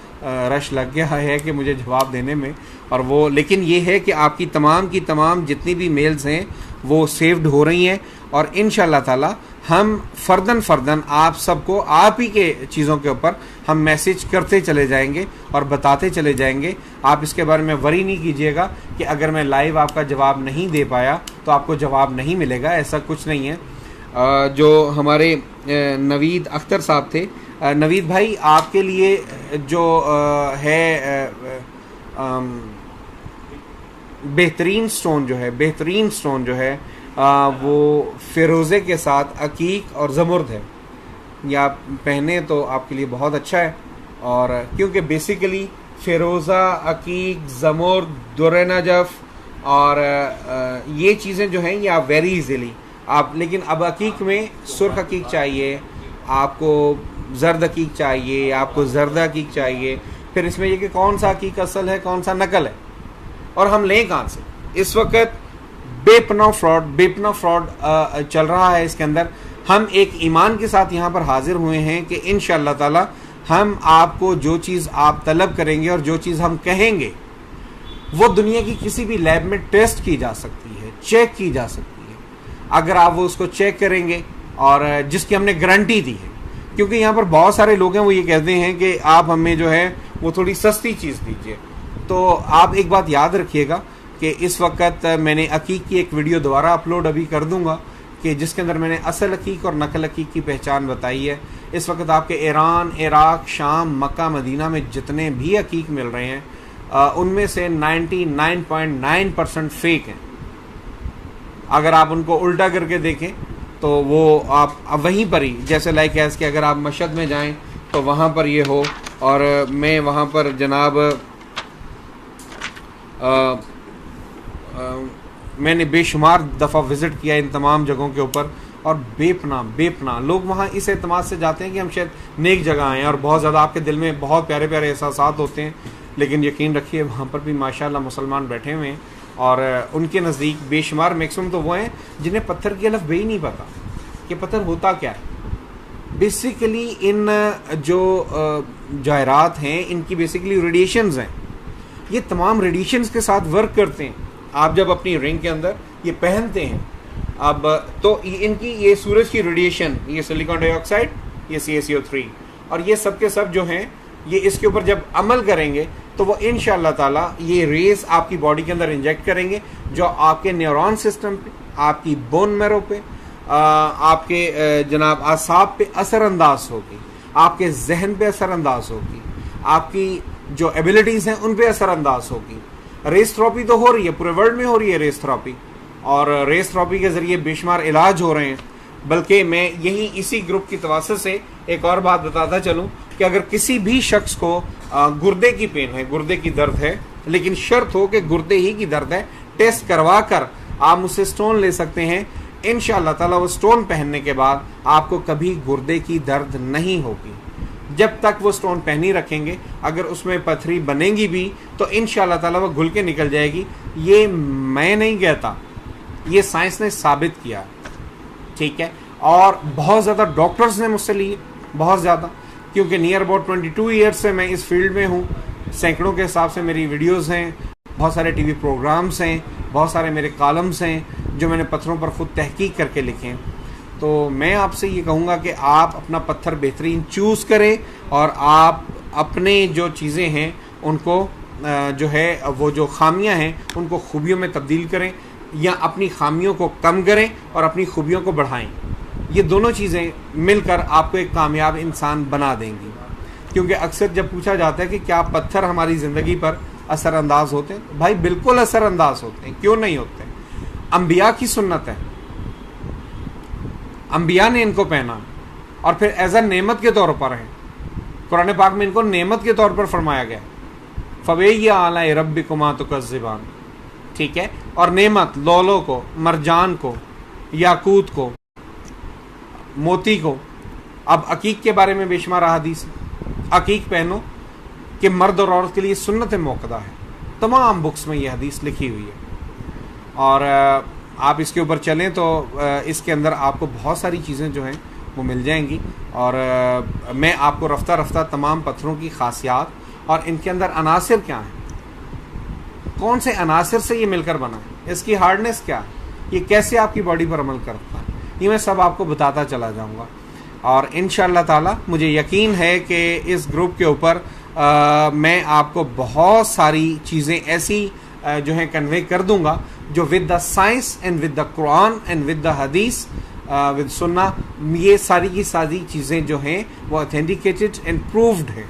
रश लग गया है कि मुझे जवाब देने में, और वो लेकिन ये है कि आपकी तमाम की तमाम जितनी भी मेल्स हैं वो सेव्ड हो रही हैं, और इंशाअल्लाह ताला हम फ़र्दन आप सबको आप ही के चीज़ों के ऊपर हम मैसेज करते चले जाएंगे और बताते चले जाएंगे। आप इसके बारे में वरी नहीं कीजिएगा कि अगर मैं लाइव आपका जवाब नहीं दे पाया तो आपको जवाब नहीं मिलेगा, ऐसा कुछ नहीं है। जो हमारे नवीद अख्तर साहब थे, नवीद भाई आपके लिए जो है बेहतरीन स्टोन जो है वो फ़िरोज़े के साथ अकीक और ज़मुर्द है। ये आप पहने तो आपके लिए बहुत अच्छा है, और क्योंकि बेसिकली फ़िरोज़ा, अकीक, ज़मुर्द, दुर्र नजफ़ और ये चीज़ें जो हैं ये आप वेरी इजीली आप, लेकिन अब अकीक में सुर्ख अकीक चाहिए आपको, जर्द अकीक चाहिए आपको, जर्द अकीक चाहिए, फिर इसमें ये कि कौन सा अकीक असल है कौन सा नकल है, और हम लें कहाँ से? इस वक्त बेपना फ्रॉड चल रहा है इसके अंदर। हम एक ईमान के साथ यहाँ पर हाजिर हुए हैं कि इंशाअल्लाह ताला हम आपको जो चीज़ आप तलब करेंगे और जो चीज़ हम कहेंगे वो दुनिया की किसी भी लैब में टेस्ट की जा सकती है, चेक की जा सकती है, अगर आप वो उसको चेक करेंगे, और जिसकी हमने गारंटी दी है। क्योंकि यहाँ पर बहुत सारे लोग हैं वो ये कहते हैं कि आप हमें जो है वो थोड़ी सस्ती चीज़ दीजिए। तो आप एक बात याद रखिएगा कि इस वक्त मैंने अकीक की एक वीडियो दोबारा अपलोड अभी कर दूंगा कि जिसके अंदर मैंने असल अकीक और नकल अकीक की पहचान बताई है। इस वक्त आपके ईरान, इराक, शाम, मक्का, मदीना में जितने भी अकीक मिल रहे हैं उनमें से 99.9% फेक हैं। अगर आप उनको उल्टा करके देखें तो वो आप वहीं पर ही, जैसे लाइक एस कि अगर आप मशहद में जाएं तो वहाँ पर ये हो, और मैं वहाँ पर जनाब मैंने बेशुमार दफ़ा विज़िट किया इन तमाम जगहों के ऊपर, और बेपना लोग वहाँ इस एतमाद से जाते हैं कि हम शायद नेक जगह आएँ, और बहुत ज़्यादा आपके दिल में बहुत प्यारे प्यारे एहसासात होते हैं, लेकिन यकीन रखिए वहाँ पर भी माशाल्लाह मुसलमान बैठे हुए हैं, और उनके नज़दीक बेशुमार मैक्सिमम तो वो हैं जिन्हें पत्थर की अलफ बे नहीं पता कि पत्थर होता क्या है। बेसिकली इन जो जायरात हैं इनकी बेसिकली रेडिएशंस हैं, ये तमाम रेडिएशंस के साथ वर्क करते हैं। आप जब अपनी रिंग के अंदर ये पहनते हैं, अब तो इनकी ये सूरज की रेडिएशन, ये सिलिकॉन डाइऑक्साइड, ये CaCO3 और ये सब के सब जो हैं ये इसके ऊपर जब अमल करेंगे तो वो इंशाअल्लाह ताला ये रेस आपकी बॉडी के अंदर इंजेक्ट करेंगे, जो आपके न्यूरॉन सिस्टम पे, आपकी बोन मैरो पे, आपके जनाब आसाब पे असरअंदाज होगी, आपके जहन पे असरअंदाज होगी, आपकी जो एबिलिटीज़ हैं उन पे असरअंदाज होगी। रेस थेरेपी तो हो रही है, पूरे वर्ल्ड में हो रही है रेस थेरेपी, और रेस थेरेपी के ज़रिए बेशुमार इलाज हो रहे हैं। बल्कि मैं यही इसी ग्रुप की तवज्जो से एक और बात बताता चलूँ कि अगर किसी भी शख्स को गुर्दे की पेन है, गुर्दे की दर्द है, लेकिन शर्त हो कि गुर्दे ही की दर्द है, टेस्ट करवा कर आप मुझसे स्टोन ले सकते हैं। इंशाअल्लाह ताला वो स्टोन पहनने के बाद आपको कभी गुर्दे की दर्द नहीं होगी। जब तक वो स्टोन पहनी रखेंगे, अगर उसमें पथरी बनेगी भी तो इंशाअल्लाह ताला वो घुल के निकल जाएगी। ये मैं नहीं कहता, ये साइंस ने साबित किया, ठीक है। और बहुत ज़्यादा डॉक्टर्स ने मुझसे लिए, बहुत ज़्यादा, क्योंकि नियर अबाउट 22 ईयर्स से मैं इस फील्ड में हूँ। सैकड़ों के हिसाब से मेरी वीडियोस हैं, बहुत सारे टीवी प्रोग्राम्स हैं, बहुत सारे मेरे कॉलम्स हैं जो मैंने पत्थरों पर खुद तहकीक करके लिखे हैं। तो मैं आपसे ये कहूँगा कि आप अपना पत्थर बेहतरीन चूज़ करें, और आप अपने जो चीज़ें हैं उनको जो है वो जो खामियां हैं उनको खूबियों में तब्दील करें, या अपनी खामियों को कम करें और अपनी खूबियों को बढ़ाएं। ये दोनों चीज़ें मिलकर आपको एक कामयाब इंसान बना देंगी। क्योंकि अक्सर जब पूछा जाता है कि क्या पत्थर हमारी ज़िंदगी पर असरअंदाज होते हैं, भाई बिल्कुल असरअंदाज होते हैं, क्यों नहीं होते। अंबिया की सुन्नत है, अंबिया ने इनको पहना और फिर एज अ नेमत के तौर पर है। कुरान पाक में इनको नेमत के तौर पर फरमाया गया, फ़बैया आला रब्बिकुमा तुकज़्ज़िबान, ठीक है। और नेमत लोलो को, मरजान को, याकूत को, मोती को। अब अकीक के बारे में बेशुमार हदीस, अकीक पहनो कि मर्द और औरत के लिए सुन्नत मौक़दा है, तमाम बुक्स में ये हदीस लिखी हुई है। और आप इसके ऊपर चलें तो इसके अंदर आपको बहुत सारी चीज़ें जो हैं वो मिल जाएंगी। और मैं आपको रफ्ता रफ्ता तमाम पत्थरों की खासियत और इनके अंदर अनासिर क्या हैं, कौन से अनासिर से ये मिलकर बना है, इसकी हार्डनेस क्या है, ये कैसे आपकी बॉडी पर अमल करता है, ये मैं सब आपको बताता चला जाऊंगा। और इंशाअल्लाह ताला मुझे यकीन है कि इस ग्रुप के ऊपर मैं आपको बहुत सारी चीज़ें ऐसी जो हैं कन्वे कर दूंगा जो with the science and with the Quran and with the हदीस विद सुन्ना, ये सारी की सारी चीज़ें जो हैं वो ऑथेंटिकेटेड एंड प्रूव्ड है,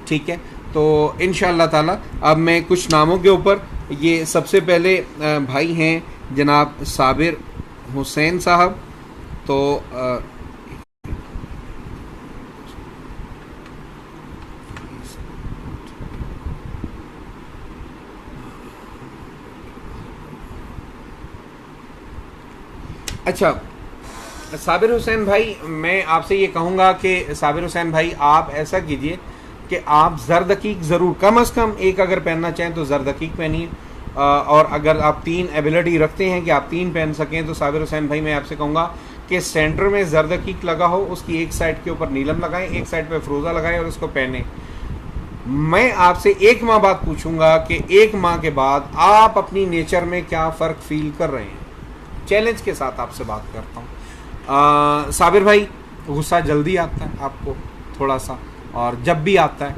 ठीक है। तो इंशाअल्लाह ताला अब मैं कुछ नामों के ऊपर, ये सबसे पहले भाई हैं जनाब साबिर हुसैन साहब। तो अच्छा, साबिर हुसैन भाई, मैं आपसे ये कहूँगा कि साबिर हुसैन भाई आप ऐसा कीजिए कि आप जर्द अकीक ज़रूर, कम अज़ कम एक अगर पहनना चाहें तो जर्द अकीक पहनिए। और अगर आप 3 एबिलिटी रखते हैं कि आप 3 पहन सकें तो साबिर हुसैन भाई मैं आपसे कहूँगा कि सेंटर में जर्द अकीक लगा हो, उसकी एक साइड के ऊपर नीलम लगाएं, एक साइड पे फ़रोज़ा लगाएं और उसको पहने। मैं आपसे 1 माह बाद पूछूंगा कि 1 माह के बाद आप अपनी नेचर में क्या फ़र्क फील कर रहे हैं। चैलेंज के साथ आपसे बात करता हूँ। साबिर भाई, गुस्सा जल्दी आता है आपको थोड़ा सा, और जब भी आता है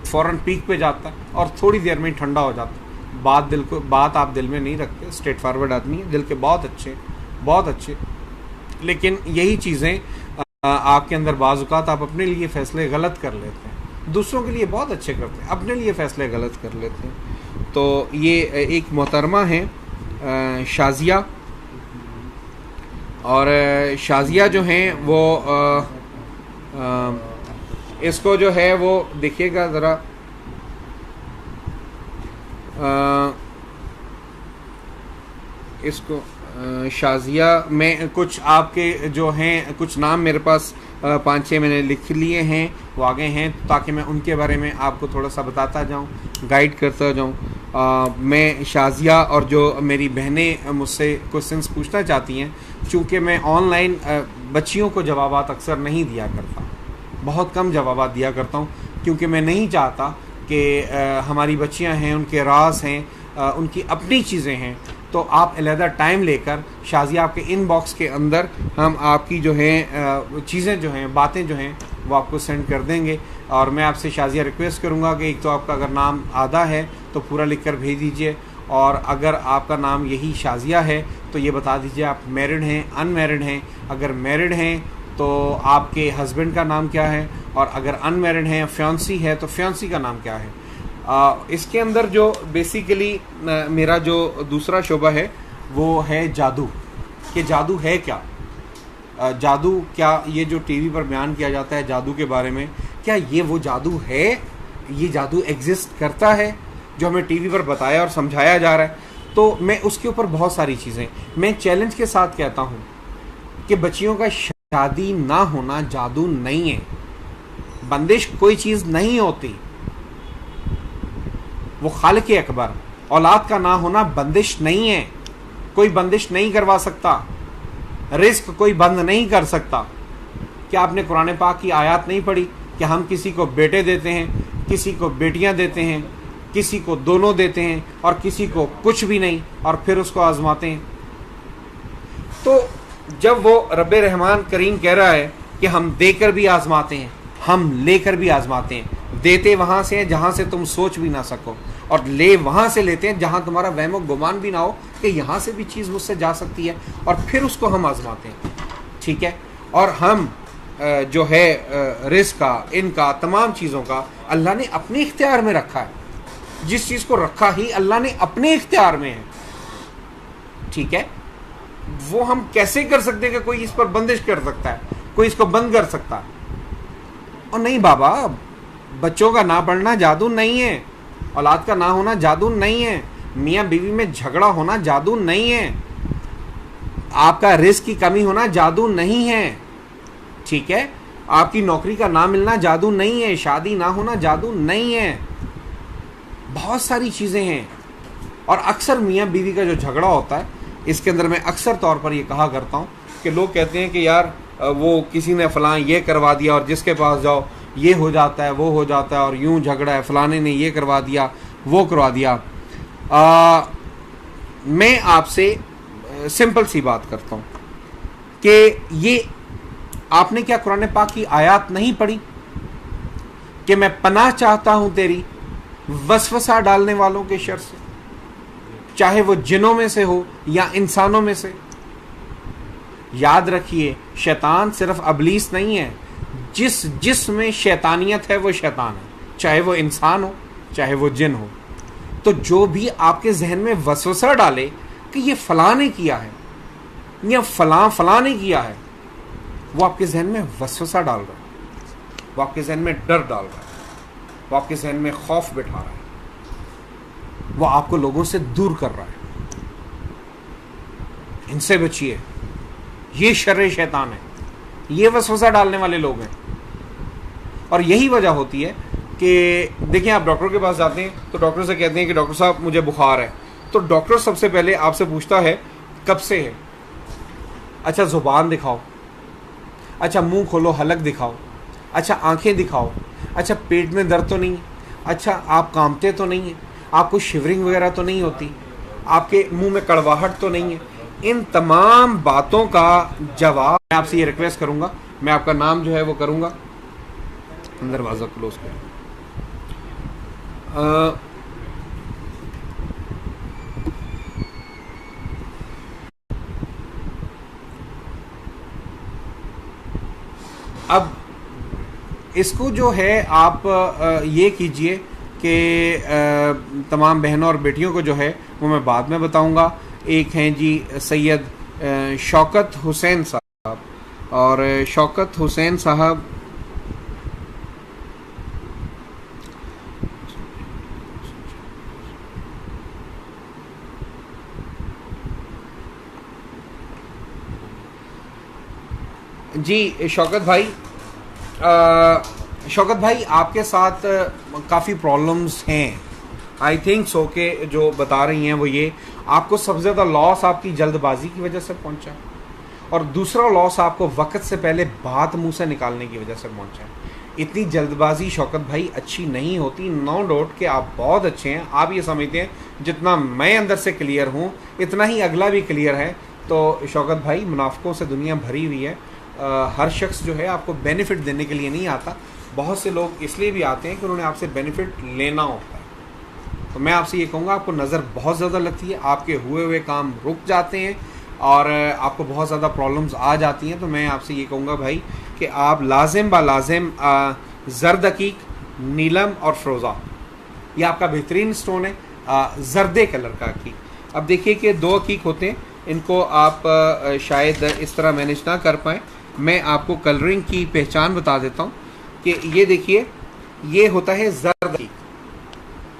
फ़ौरन पीक पे जाता है और थोड़ी देर में ठंडा हो जाता है। बात आप दिल में नहीं रखते, स्ट्रेट फॉरवर्ड आदमी है, दिल के बहुत अच्छे। लेकिन यही चीज़ें आपके अंदर बाज़ औक़ात आप अपने लिए फ़ैसले गलत कर लेते हैं, दूसरों के लिए बहुत अच्छे करते हैं, अपने लिए फ़ैसले गलत कर लेते हैं। तो ये एक मोहतरमा है शाज़िया, और शाज़िया जो हैं वो इसको जो है वो देखिएगा ज़रा, इसको शाजिया में कुछ आपके जो हैं कुछ नाम मेरे पास 5-6 मैंने लिख लिए हैं, वो आगे हैं, ताकि मैं उनके बारे में आपको थोड़ा सा बताता जाऊं, गाइड करता जाऊं। मैं शाजिया और जो मेरी बहनें मुझसे क्वेश्चंस पूछना चाहती हैं, चूँकि मैं ऑनलाइन बच्चियों को जवाबात अक्सर नहीं दिया करता, बहुत कम जवाबात दिया करता हूं, क्योंकि मैं नहीं चाहता कि हमारी बच्चियां हैं, उनके राज हैं, उनकी अपनी चीज़ें हैं। तो आप अलहदा टाइम लेकर शाजिया आपके इनबॉक्स के अंदर हम आपकी जो है चीज़ें जो हैं, बातें जो हैं, वो आपको सेंड कर देंगे। और मैं आपसे शाजिया रिक्वेस्ट करूंगा कि एक तो आपका अगर नाम आधा है तो पूरा लिख कर भेज दीजिए, और अगर आपका नाम यही शाजिया है तो ये बता दीजिए आप मैरिड हैं, अनमैरिड हैं। अगर मैरिड हैं तो आपके हस्बैंड का नाम क्या है, और अगर अनमैरिड हैं, फ्यांसी है, तो फ्यांसी का नाम क्या है। इसके अंदर जो बेसिकली मेरा जो दूसरा शोबा है वो है जादू, कि जादू है क्या, जादू क्या, ये जो टीवी पर बयान किया जाता है जादू के बारे में, क्या ये वो जादू है, ये जादू एग्जिस्ट करता है जो हमें टीवी पर बताया और समझाया जा रहा है। तो मैं उसके ऊपर बहुत सारी चीज़ें मैं चैलेंज के साथ कहता हूँ कि बच्चियों का शादी ना होना जादू नहीं है, बंदिश कोई चीज़ नहीं होती, वो खालिक अकबर। औलाद का ना होना बंदिश नहीं है, कोई बंदिश नहीं करवा सकता, रिस्क कोई बंद नहीं कर सकता। क्या आपने कुरान पाक की आयत नहीं पढ़ी कि हम किसी को बेटे देते हैं, किसी को बेटियां देते हैं, किसी को दोनों देते हैं, और किसी को कुछ भी नहीं, और फिर उसको आजमाते हैं। तो जब वो रब्बे रहमान करीम कह रहा है कि हम देकर भी आजमाते हैं, हम लेकर भी आजमाते हैं, देते वहां से हैं जहां से तुम सोच भी ना सको, और ले वहां से लेते हैं जहां तुम्हारा वहमो गुमान भी ना हो कि यहां से भी चीज़ मुझसे जा सकती है, और फिर उसको हम आजमाते हैं। ठीक है। और हम जो है रिस्क का, इनका, तमाम चीज़ों का अल्लाह ने अपने इख्तियार में रखा है। जिस चीज़ को रखा ही अल्लाह ने अपने इख्तियार में है, ठीक है, वो हम कैसे कर सकते हैं कि कोई इस पर बंदिश कर सकता है, कोई इसको बंद कर सकता है। और नहीं बाबा, बच्चों का ना पढ़ना जादू नहीं है, औलाद का ना होना जादू नहीं है, मियाँ बीवी में झगड़ा होना जादू नहीं है, आपका रिस्क की कमी होना जादू नहीं है, ठीक है, आपकी नौकरी का ना मिलना जादू नहीं है, शादी ना होना जादू नहीं है, बहुत सारी चीज़ें हैं। और अक्सर मियाँ बीवी का जो झगड़ा होता है, इसके अंदर मैं अक्सर तौर पर ये कहा करता हूँ कि लोग कहते हैं कि यार वो किसी ने फलां ये करवा दिया, और जिसके पास जाओ ये हो जाता है, वो हो जाता है, और यूं झगड़ा है, फलाने ने ये करवा दिया, वो करवा दिया। मैं आपसे सिंपल सी बात करता हूँ कि ये आपने क्या कुरान पाक की आयत नहीं पढ़ी कि मैं पनाह चाहता हूँ तेरी वसवसा डालने वालों के शर से, चाहे वो जिनों में से हो या इंसानों में से। याद रखिए, शैतान सिर्फ अबलीस नहीं है, जिसमें शैतानियत है वो शैतान है, चाहे वो इंसान हो चाहे वो जिन हो। तो जो भी आपके जहन में वसवसा डाले कि ये फलां ने किया है या फलां ने किया है, वो आपके जहन में वसवसा डाल रहा है, वो आपके जहन में डर डाल रहा है, वो आपके जहन में खौफ बिठा रहा है, वो आपको लोगों से दूर कर रहा है। इनसे बचिए, ये शर्रे शैतान है, ये वसवसा डालने वाले लोग हैं। और यही वजह होती है कि देखिए, आप डॉक्टर के पास जाते हैं तो डॉक्टर से कहते हैं कि डॉक्टर साहब मुझे बुखार है, तो डॉक्टर सबसे पहले आपसे पूछता है कब से है, अच्छा जुबान दिखाओ, अच्छा मुंह खोलो, हलक दिखाओ, अच्छा आंखें दिखाओ, अच्छा पेट में दर्द तो नहीं, अच्छा आप कांपते तो नहीं है, आपको शिवरिंग वगैरह तो नहीं होती, आपके मुंह में कड़वाहट तो नहीं है। इन तमाम बातों का जवाब मैं आपसे ये रिक्वेस्ट करूंगा, मैं आपका नाम जो है वो करूंगा, दरवाज़ा क्लोज करें। अब इसको जो है आप ये कीजिए कि तमाम बहनों और बेटियों को जो है वो मैं बाद में बताऊंगा। एक हैं जी सैयद शौकत हुसैन साहब, और शौकत हुसैन साहब जी शौकत भाई, शौकत भाई आपके साथ काफ़ी प्रॉब्लम्स हैं। आई थिंक सो के जो बता रही हैं वो ये, आपको सबसे ज़्यादा लॉस आपकी जल्दबाजी की वजह से पहुंचा है, और दूसरा लॉस आपको वक्त से पहले बात मुंह से निकालने की वजह से पहुंचा है। इतनी जल्दबाजी शौकत भाई अच्छी नहीं होती। नो डाउट कि आप बहुत अच्छे हैं, आप ये समझते हैं जितना मैं अंदर से क्लियर हूँ इतना ही अगला भी क्लियर है। तो शौकत भाई, मुनाफिकों से दुनिया भरी हुई है। हर शख्स जो है आपको बेनिफिट देने के लिए नहीं आता, बहुत से लोग इसलिए भी आते हैं कि उन्होंने आपसे बेनिफिट लेना होता है। तो मैं आपसे ये कहूँगा, आपको नज़र बहुत ज़्यादा लगती है, आपके हुए काम रुक जाते हैं और आपको बहुत ज़्यादा प्रॉब्लम्स आ जाती हैं। तो मैं आपसे ये कहूँगा भाई कि आप लाजिम बालाजिम ज़र्द अकीक, नीलम और फ़रोज़ा, ये आपका बेहतरीन स्टोन है, ज़र्दे कलर का अकीक। अब देखिए कि 2 अकीक होते हैं, इनको आप शायद इस तरह मैनेज ना कर पाएँ। मैं आपको कलरिंग की पहचान बता देता हूँ कि ये देखिए, ये होता है ज़र्द अकीक,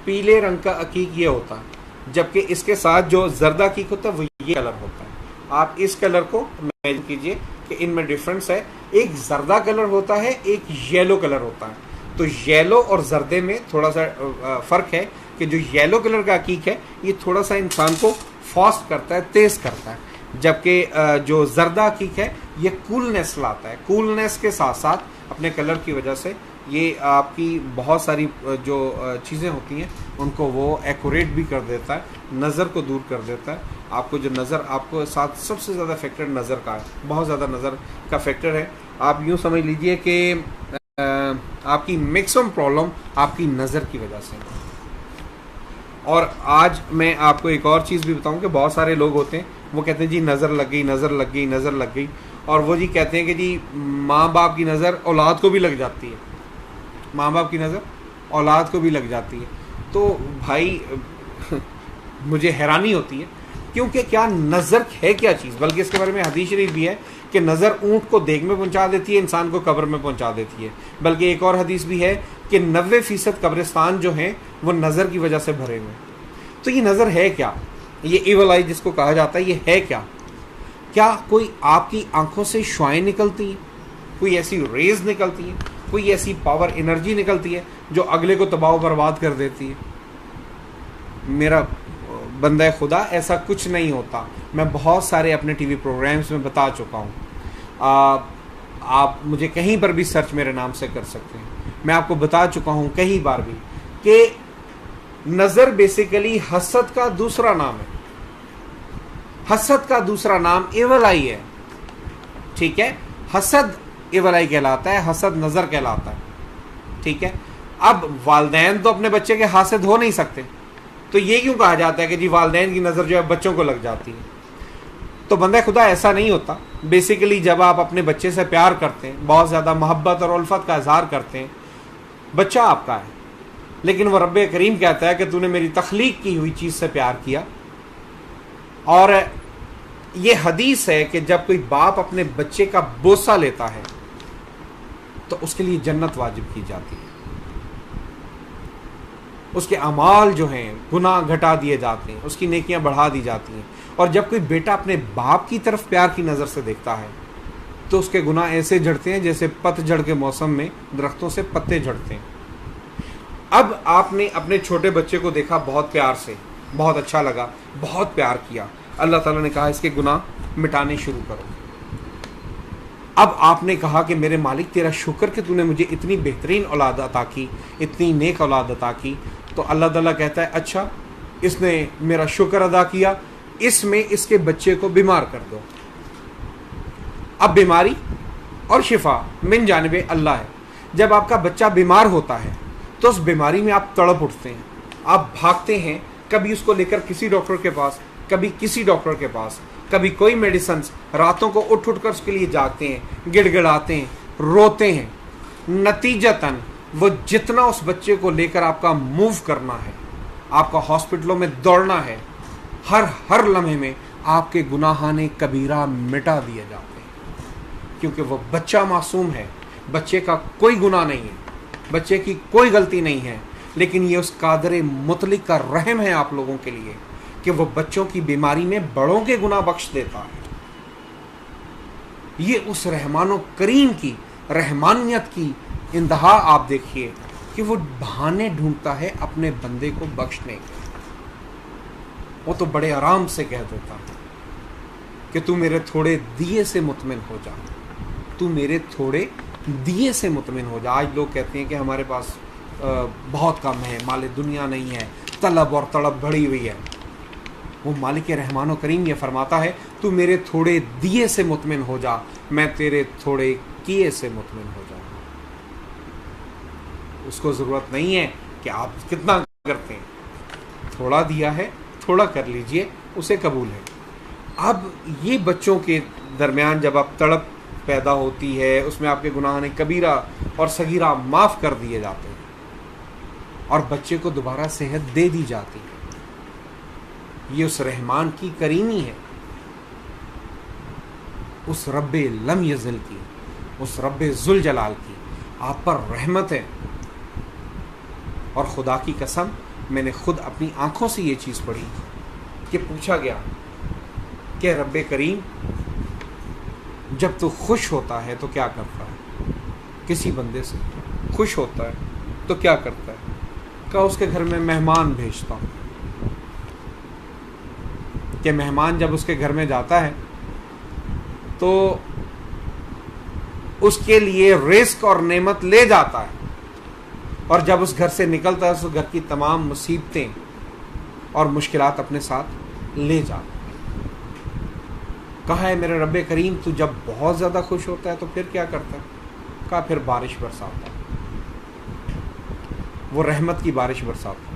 पीले रंग का अकीक ये होता है, जबकि इसके साथ जो ज़र्दा अकीक होता है वो ये कलर होता है। आप इस कलर को इमेजिन कीजिए कि इनमें डिफरेंस है, एक ज़र्दा कलर होता है, एक येलो कलर होता है। तो येलो और ज़र्दे में थोड़ा सा फ़र्क है कि जो येलो कलर का अकीक है ये थोड़ा सा इंसान को फास्ट करता है, तेज़ करता है, जबकि जो ज़र्दा अकीक है ये कूलनेस लाता है। कूलनेस के साथ साथ अपने कलर की वजह से ये आपकी बहुत सारी जो चीज़ें होती हैं उनको वो एक्यूरेट भी कर देता है, नज़र को दूर कर देता है। आपको जो नज़र, आपको साथ सबसे ज़्यादा फैक्टर नज़र का है, बहुत ज़्यादा नज़र का फैक्टर है। आप यूँ समझ लीजिए कि आपकी मैक्सिमम प्रॉब्लम आपकी नज़र की वजह से। और आज मैं आपको एक और चीज़ भी बताऊं कि बहुत सारे लोग होते हैं वो कहते हैं जी नज़र लग गई, नज़र लग गई, नज़र लग गई, और वो जी कहते हैं कि जी माँ बाप की नज़र औलाद को भी लग जाती है, माँ बाप की नज़र औलाद को भी लग जाती है। तो भाई मुझे हैरानी होती है, क्योंकि क्या नज़र है क्या चीज़, बल्कि इसके बारे में हदीस शरीफ भी है कि नज़र ऊँट को देग में पहुँचा देती है, इंसान को कब्र में पहुँचा देती है। बल्कि एक और हदीस भी है कि 90% कब्रिस्तान जो हैं वो नज़र की वजह से भरे हुए हैं। तो ये नज़र है क्या, ये इवल आई जिसको कहा जाता है, ये है क्या? क्या कोई आपकी आंखों से शुआएं निकलती हैं, कोई ऐसी रेज निकलती हैं, कोई ऐसी पावर एनर्जी निकलती है जो अगले को तबाह बर्बाद कर देती है? मेरा बंदा खुदा, ऐसा कुछ नहीं होता। मैं बहुत सारे अपने टीवी प्रोग्राम्स में बता चुका हूँ, आप मुझे कहीं पर भी सर्च मेरे नाम से कर सकते हैं। मैं आपको बता चुका हूँ कई बार भी कि नज़र बेसिकली हसद का दूसरा नाम है, हसद का दूसरा नाम एवल आई है, ठीक है? हसद एवल आई कहलाता है, हसद नज़र कहलाता है, ठीक है? अब वालदैन तो अपने बच्चे के हासिद हो नहीं सकते, तो ये क्यों कहा जाता है कि जी वालदैन की नज़र जो है बच्चों को लग जाती है? तो बंदा खुदा ऐसा नहीं होता। बेसिकली जब आप अपने बच्चे से प्यार करते हैं, बहुत ज़्यादा मोहब्बत और उल्फत का इजहार करते हैं, बच्चा आपका है, लेकिन वो रब्बे करीम कहता है कि तूने मेरी तख्लीक की हुई चीज़ से प्यार किया। और ये हदीस है कि जब कोई बाप अपने बच्चे का बोसा लेता है तो उसके लिए जन्नत वाजिब की जाती है, उसके अमाल जो हैं गुनाह घटा दिए जाते हैं, उसकी नेकियां बढ़ा दी जाती हैं। और जब कोई बेटा अपने बाप की तरफ प्यार की नज़र से देखता है तो उसके गुनाह ऐसे झड़ते हैं जैसे पतझड़ के मौसम में दरख्तों से पत्ते झड़ते हैं। अब आपने अपने छोटे बच्चे को देखा बहुत प्यार से, बहुत अच्छा लगा, बहुत प्यार किया, अल्लाह ताला ने कहा इसके गुनाह मिटाने शुरू करो। अब आपने कहा कि मेरे मालिक तेरा शुक्र कि तूने मुझे इतनी बेहतरीन औलाद अता की, इतनी नेक औलाद अता की। तो अल्लाह ताला कहता है अच्छा इसने मेरा शुक्र अदा किया, इसमें इसके बच्चे को बीमार कर दो। अब बीमारी और शिफा मिन जानिबे अल्लाह है। जब आपका बच्चा बीमार होता है तो उस बीमारी में आप तड़प उठते हैं, आप भागते हैं, कभी उसको लेकर किसी डॉक्टर के पास, कभी किसी डॉक्टर के पास, कभी कोई मेडिसिन, रातों को उठ उठ कर उसके लिए जागते हैं, गिड़गिड़ाते हैं, रोते हैं। नतीजतन वो जितना उस बच्चे को लेकर आपका मूव करना है, आपका हॉस्पिटलों में दौड़ना है, हर लम्हे में आपके गुनाहाने कबीरा मिटा दिए जाते हैं, क्योंकि वो बच्चा मासूम है, बच्चे का कोई गुनाह नहीं है, बच्चे की कोई गलती नहीं है, लेकिन ये उस कादर मुतलिक का रहम है आप लोगों के लिए कि वो बच्चों की बीमारी में बड़ों के गुनाह बख्श देता है। ये उस रहमानो करीम की रहमानियत की इंतहा आप देखिए कि वो बहाने ढूंढता है अपने बंदे को बख्शने के। वो तो बड़े आराम से कह देता है कि तू मेरे थोड़े दिए से मुतमिन हो जा, तू मेरे थोड़े दिए से मुतमिन हो जा। आज लोग कहते हैं कि हमारे पास बहुत कम है, माल दुनिया नहीं है, तलब और तड़प बढ़ी हुई है। वो मालिक रहमान व करीम ये फरमाता है तू मेरे थोड़े दिए से मुतमिन हो जा, मैं तेरे थोड़े किए से मुतमिन हो जाऊंगा। उसको ज़रूरत नहीं है कि आप कितना करते हैं, थोड़ा दिया है थोड़ा कर लीजिए, उसे कबूल है। अब ये बच्चों के दरमियान जब आप तड़प पैदा होती है, उसमें आपके गुनाह कबीरा और सगीरा माफ़ कर दिए जाते हैं और बच्चे को दोबारा सेहत दे दी जाती है। ये उस रहमान की करीमी है, उस रब्बे लम यज़ल की, उस रब्बे ज़ुल जलाल की आप पर रहमत है। और खुदा की कसम मैंने खुद अपनी आंखों से ये चीज़ पढ़ी कि पूछा गया कि रब्बे करीम जब तू खुश होता है तो क्या करता है, किसी बंदे से खुश होता है तो क्या करता है? कहा उसके घर में मेहमान भेजता हूँ कि मेहमान जब उसके घर में जाता है तो उसके लिए रिस्क और नेमत ले जाता है, और जब उस घर से निकलता है तो घर की तमाम मुसीबतें और मुश्किलात अपने साथ ले जाता है। कहा है मेरे रब्बे करीम तू जब बहुत ज़्यादा खुश होता है तो फिर क्या करता है? कहा फिर बारिश बरसाता है, वो रहमत की बारिश बरसाता है।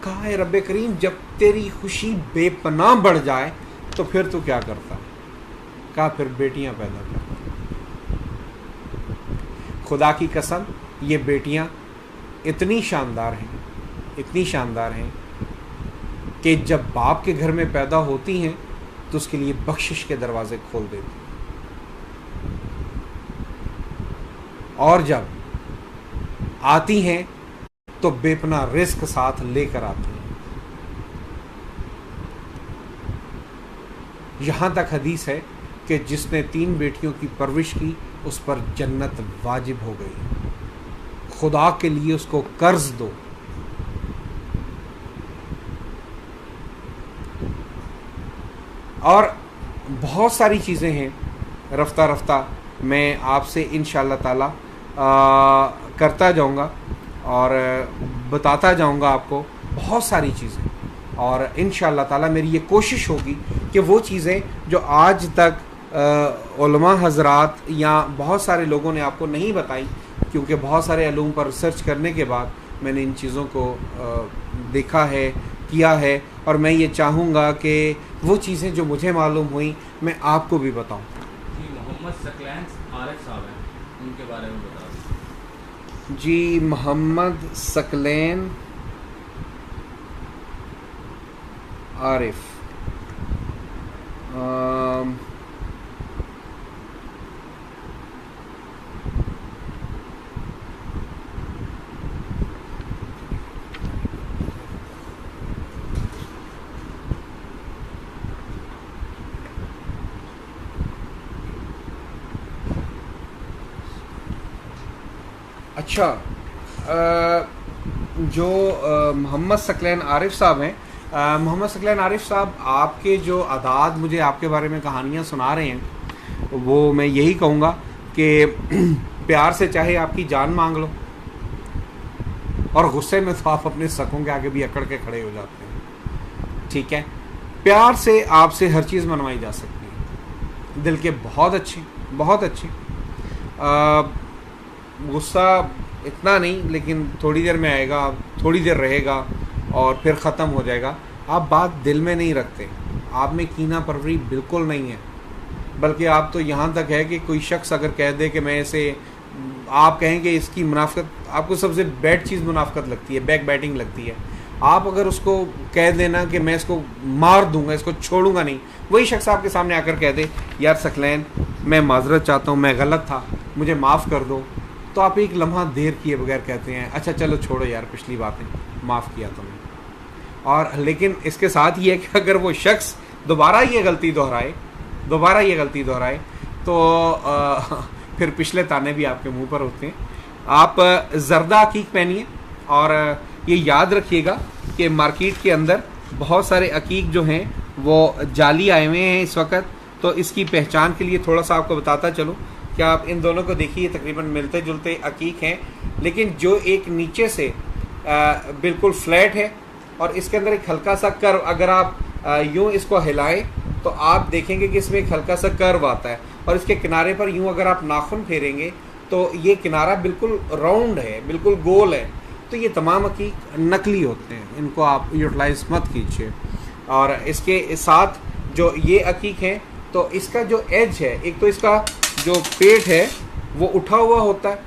कहा है रब्बे करीम जब तेरी खुशी बेपनाह बढ़ जाए तो फिर तू क्या करता है? कहा फिर बेटियां पैदा करता है। खुदा की कसम ये बेटियां इतनी शानदार हैं, इतनी शानदार हैं कि जब बाप के घर में पैदा होती हैं तो उसके लिए बख्शिश के दरवाजे खोल देती हैं, और जब आती हैं तो बेपना रिस्क साथ लेकर आती हैं। यहाँ तक हदीस है कि जिसने 3 बेटियों की परवरिश की उस पर जन्नत वाजिब हो गई। खुदा के लिए उसको कर्ज दो। और बहुत सारी चीज़ें हैं, रफ्ता रफ्ता मैं आपसे इंशाअल्लाह ताला करता जाऊंगा और बताता जाऊंगा आपको बहुत सारी चीज़ें, और इंशाअल्लाह ताला मेरी ये कोशिश होगी कि वो चीज़ें जो आज तक उलमा हजरात या बहुत सारे लोगों ने आपको नहीं बताई, क्योंकि बहुत सारे अलूम पर रिसर्च करने के बाद मैंने इन चीज़ों को देखा है, किया है, और मैं ये चाहूँगा कि वो चीज़ें जो मुझे मालूम हुई मैं आपको भी बताऊँ। जी मोहम्मद सकलैन आरिफ साहब हैं, उनके बारे में बता दें। जी मोहम्मद सकलैन आरिफ, अच्छा, जो मोहम्मद सकलैन आरिफ साहब हैं, मोहम्मद सकलैन आरिफ साहब आपके जो आदाद मुझे आपके बारे में कहानियाँ सुना रहे हैं वो मैं यही कहूँगा कि प्यार से चाहे आपकी जान मांग लो, और गुस्से में तो आप अपने सकों के आगे भी अकड़ के खड़े हो जाते हैं। ठीक है, प्यार से आपसे हर चीज़ मनवाई जा सकती है। दिल के बहुत अच्छे, बहुत अच्छे, गुस्सा इतना नहीं लेकिन थोड़ी देर में आएगा, थोड़ी देर रहेगा और फिर ख़त्म हो जाएगा। आप बात दिल में नहीं रखते, आप में कीना परवरी बिल्कुल नहीं है, बल्कि आप तो यहाँ तक है कि कोई शख्स अगर कह दे कि मैं इसे, आप कहें कि इसकी मुनाफकत, आपको सबसे बैड चीज़ मुनाफकत लगती है, बैक बैटिंग लगती है। आप अगर उसको कह देना कि मैं इसको मार दूंगा, इसको छोड़ूंगा नहीं, वही शख्स आपके सामने आकर कह दे यार सकलैन मैं माजरत चाहता हूँ, मैं गलत था, मुझे माफ़ कर दो, तो आप एक लम्हा देर किए बगैर कहते हैं अच्छा चलो छोड़ो यार पिछली बातें, माफ़ किया तुमने। और लेकिन इसके साथ ही है कि अगर वो शख्स दोबारा ये गलती दोहराए दोबारा ये गलती दोहराए तो फिर पिछले ताने भी आपके मुंह पर होते हैं। आप जर्दा अकीक पहनिए और ये याद रखिएगा कि मार्केट के अंदर बहुत सारे अकीक जो हैं वो जाली आए हुए हैं इस वक्त। तो इसकी पहचान के लिए थोड़ा सा आपको बताता चलो कि आप इन दोनों को देखिए, तकरीबन मिलते जुलते अकीक हैं, लेकिन जो एक नीचे से बिल्कुल फ्लैट है और इसके अंदर एक हल्का सा कर्व, अगर आप यूं इसको हिलाएं तो आप देखेंगे कि इसमें एक हल्का सा कर्व आता है और इसके किनारे पर यूं अगर आप नाखून फेरेंगे तो ये किनारा बिल्कुल राउंड है, बिल्कुल गोल है। तो ये तमाम अकीक नकली होते हैं, इनको आप यूटिलाइज मत कीजिए। और इसके साथ जो ये अकीक हैं तो इसका जो एज है, एक तो इसका जो पेट है वो उठा हुआ होता है,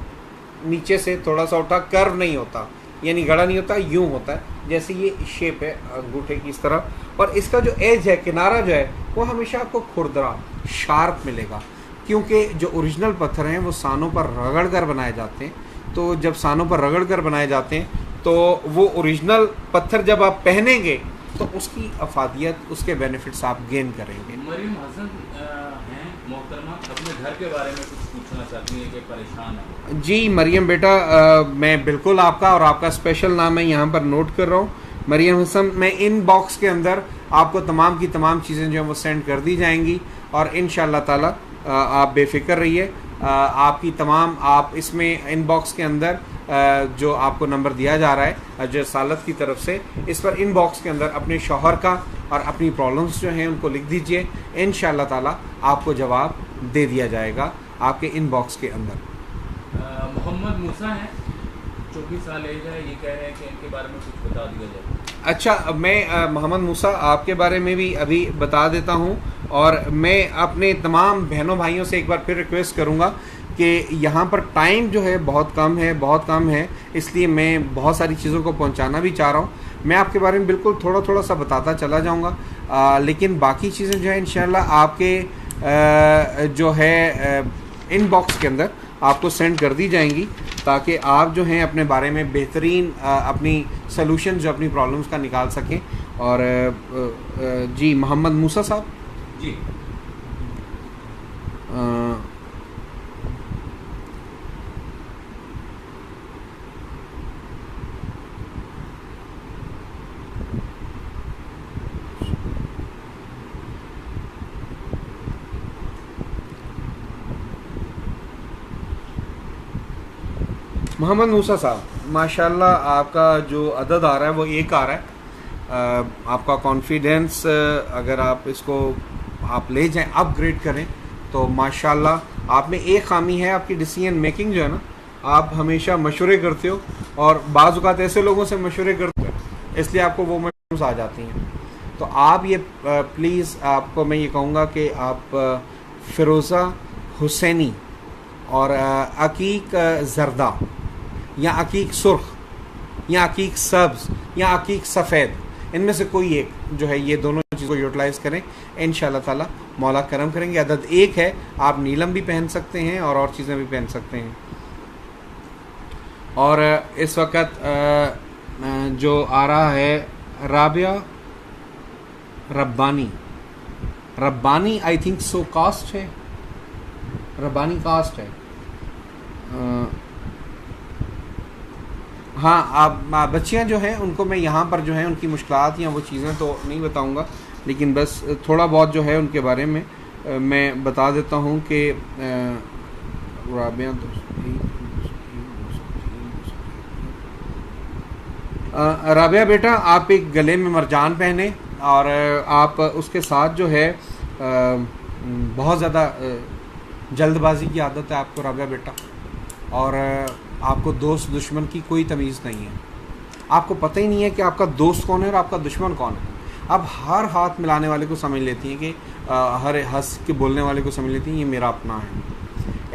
नीचे से थोड़ा सा उठा, कर्व नहीं होता, यानी गड़ा नहीं होता, यूं होता है जैसे ये शेप है अंगूठे की इस तरह। और इसका जो एज है, किनारा जो है, वो हमेशा आपको खुरदरा शार्प मिलेगा, क्योंकि जो ओरिजिनल पत्थर हैं वो सानों पर रगड़ कर बनाए जाते हैं। तो जब सानों पर रगड़ कर बनाए जाते हैं तो वो ओरिजिनल पत्थर जब आप पहनेंगे तो उसकी अफादियत, उसके बेनिफिट्स आप गेन करेंगे। मरियम हसन हैं मोहतरमा, अपने घर के बारे में कुछ पूछना चाहती हैं कि परेशान है। जी मरियम बेटा, मैं बिल्कुल आपका और आपका स्पेशल नाम है यहाँ पर नोट कर रहा हूँ, मरियम हसन। मैं इन बॉक्स के अंदर आपको तमाम की तमाम चीज़ें जो हैं वो सेंड कर दी जाएंगी और इंशाअल्लाह ताला आप बेफिक्र रहिए। आपकी तमाम, आप इसमें इनबॉक्स के अंदर जो आपको नंबर दिया जा रहा है अजय सालत की तरफ से, इस पर इनबॉक्स के अंदर अपने शौहर का और अपनी प्रॉब्लम्स जो हैं उनको लिख दीजिए, इंशाअल्लाह ताला आपको जवाब दे दिया जाएगा आपके इनबॉक्स के अंदर। मोहम्मद मूसा है, 24 साल एज है, ये कह रहे हैं कि इनके बारे में कुछ बता दिया जाए। अच्छा, मैं मोहम्मद मूसा आपके बारे में भी अभी बता देता हूँ और मैं अपने तमाम बहनों भाइयों से एक बार फिर रिक्वेस्ट करूँगा कि यहाँ पर टाइम जो है बहुत कम है, इसलिए मैं बहुत सारी चीज़ों को पहुँचाना भी चाह रहा हूँ। मैं आपके बारे में बिल्कुल थोड़ा सा बताता चला जाऊँगा, लेकिन बाकी चीज़ें जो है इंशाल्लाह आपके जो है इनबॉक्स के अंदर आपको सेंड कर दी जाएंगी, ताकि आप जो हैं अपने बारे में बेहतरीन अपनी सलूशन जो अपनी प्रॉब्लम्स का निकाल सकें। और जी मोहम्मद मूसा साहब जी, मोहम्मद मूसा साहब, माशाल्लाह आपका जो अदद आ रहा है वो एक आ रहा है। आपका कॉन्फिडेंस अगर आप इसको आप ले जाएं, अपग्रेड करें तो माशाल्लाह आप में एक खामी है, आपकी डिसीजन मेकिंग जो है ना, आप हमेशा मशवरे करते हो और बाज़ औक़ात ऐसे लोगों से मशवरे करते हो, इसलिए आपको वो मशवरे आ जाती हैं। तो आप ये प्लीज़, आपको मैं ये कहूँगा कि आप फ़िरोज़ा हुसैनी और अकीक ज़रदा या अकीक सुर्ख या अकीक सब्ज़ या अकीक सफ़ेद, इनमें से कोई एक जो है, ये दोनों चीज़ को यूटिलाइज़ करें, इंशाअल्लाह ताला मौला करम करेंगे। अदद एक है, आप नीलम भी पहन सकते हैं और चीज़ें भी पहन सकते हैं। और इस वक्त जो आ रहा है Rabia Rabbani I think so caste है, रब्बानी कास्ट है। हाँ, आप बच्चियाँ जो हैं उनको मैं यहाँ पर जो है उनकी मुश्किलात या वो चीज़ें तो नहीं बताऊँगा, लेकिन बस थोड़ा बहुत जो है उनके बारे में मैं बता देता हूँ कि राबिया बेटा, आप एक गले में मरजान पहने और आप उसके साथ जो है बहुत ज़्यादा जल्दबाजी की आदत है आपको राबिया बेटा, और आपको दोस्त दुश्मन की कोई तमीज़ नहीं है। आपको पता ही नहीं है कि आपका दोस्त कौन है और आपका दुश्मन कौन है। आप हर हाथ मिलाने वाले को समझ लेती हैं कि हर हंस के बोलने वाले को समझ लेती हैं ये मेरा अपना है।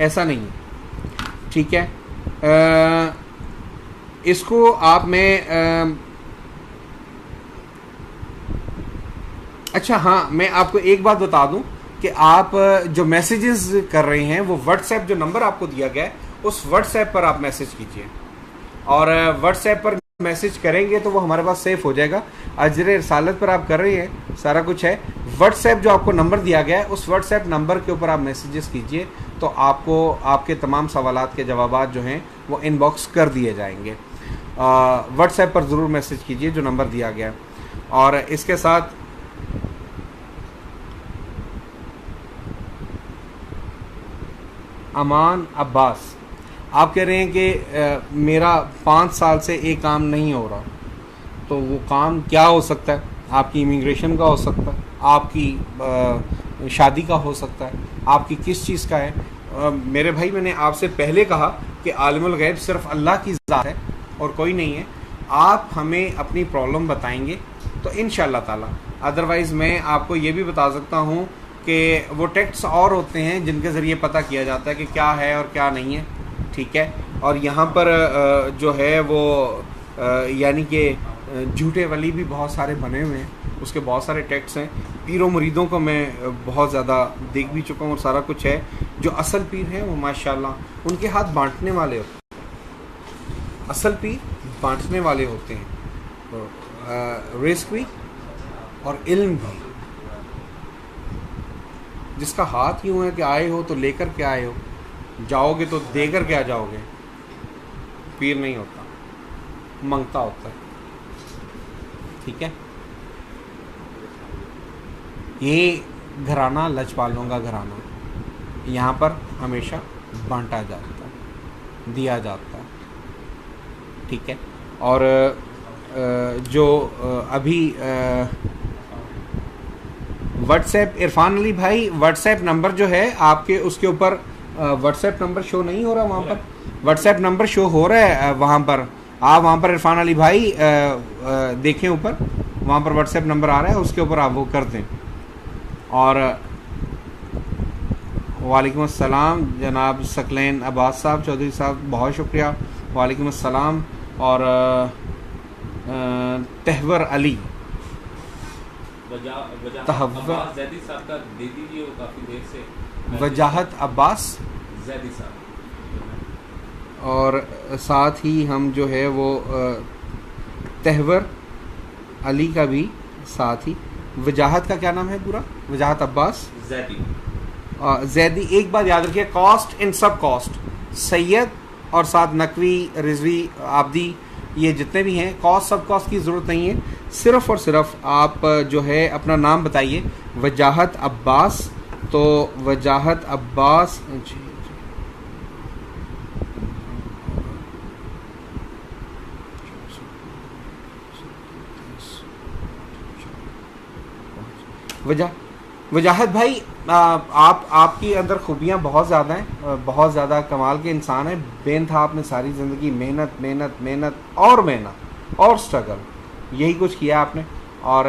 ऐसा नहीं है, ठीक है। इसको आप में अच्छा हाँ, मैं आपको एक बात बता दूं कि आप जो मैसेजेस कर रहे हैं वो व्हाट्सएप, जो नंबर आपको दिया गया है उस व्हाट्सएप पर आप मैसेज कीजिए, और व्हाट्सएप पर मैसेज करेंगे तो वो हमारे पास सेफ हो जाएगा। अजर रसालत पर आप कर रहे हैं, सारा कुछ है। व्हाट्सएप जो आपको नंबर दिया गया है, उस व्हाट्सएप नंबर के ऊपर आप मैसेजेस कीजिए तो आपको आपके तमाम सवालात के जवाबात जो हैं वो इनबॉक्स कर दिए जाएंगे। व्हाट्सएप पर ज़रूर मैसेज कीजिए जो नंबर दिया गया है। और इसके साथ अमान अब्बास आप कह रहे हैं कि मेरा 5 साल से एक काम नहीं हो रहा, तो वो काम क्या हो सकता है? आपकी इमिग्रेशन का हो सकता है, आपकी शादी का हो सकता है, आपकी किस चीज़ का है? मेरे भाई, मैंने आपसे पहले कहा कि आलिमुल गैब सिर्फ अल्लाह की ज़ात है और कोई नहीं है। आप हमें अपनी प्रॉब्लम बताएंगे तो इंशाअल्लाह ताला। अदरवाइज़ मैं आपको ये भी बता सकता हूँ कि वो टेक्स्ट और होते हैं जिनके ज़रिए पता किया जाता है कि क्या है और क्या नहीं है, ठीक है। और यहाँ पर जो है वो यानी कि झूठे वली भी बहुत सारे बने हुए हैं, उसके बहुत सारे टेक्स्ट हैं। पीरों मुरीदों को मैं बहुत ज़्यादा देख भी चुका हूँ और सारा कुछ है। जो असल पीर हैं वो माशाल्लाह उनके हाथ बांटने वाले होते हैं, असल पीर बांटने वाले होते हैं। तो रिस्क भी और इल्म भी। जिसका हाथ यूँ है कि आए हो तो लेकर के आए हो, जाओगे तो देकर के आ जाओगे। पीर नहीं होता, मंगता होता है, ठीक है। ये घराना लजपालों का घराना, यहाँ पर हमेशा बांटा जाता है, दिया जाता है, ठीक है। और जो अभी व्हाट्सएप, इरफान अली भाई, व्हाट्सएप नंबर जो है आपके, उसके ऊपर व्हाट्सएप नंबर शो नहीं हो रहा। वहाँ पर व्हाट्सएप नंबर शो हो रहा है, वहाँ पर आप वहाँ पर इरफान अली भाई देखें ऊपर, वहाँ पर व्हाट्सएप नंबर आ रहा है, उसके ऊपर आप वो कर दें। और वालेकुम अस्सलाम जनाब सकलैन अब्बास साहब, चौधरी साहब, बहुत शुक्रिया। वालेकुम अस्सलाम। और तहवर अली, अब्बास जैदी साहब का दे दीजिए, वो काफ़ी देर से। वजाहत अब्बास जैदी साहब, और साथ ही हम जो है वो तहवर अली का भी साथ ही। वजाहत का क्या नाम है पूरा? वजाहत अब्बास जैदी। जैदी। एक बात याद रखिए, कॉस्ट इन सब कॉस्ट, सैयद और साथ नकवी, रिजवी, आबदी, ये जितने भी हैं, कॉस्ट सब कॉस्ट की ज़रूरत नहीं है। सिर्फ़ और सिर्फ आप जो है अपना नाम बताइए, वजाहत अब्बास। तो वजाहत अब्बास वजाहत भाई, आप आपकी अंदर खूबियाँ बहुत ज़्यादा हैं, बहुत ज़्यादा कमाल के इंसान हैं। बेनथा आपने सारी ज़िंदगी मेहनत मेहनत मेहनत और मेहनत और स्ट्रगल, यही कुछ किया आपने। और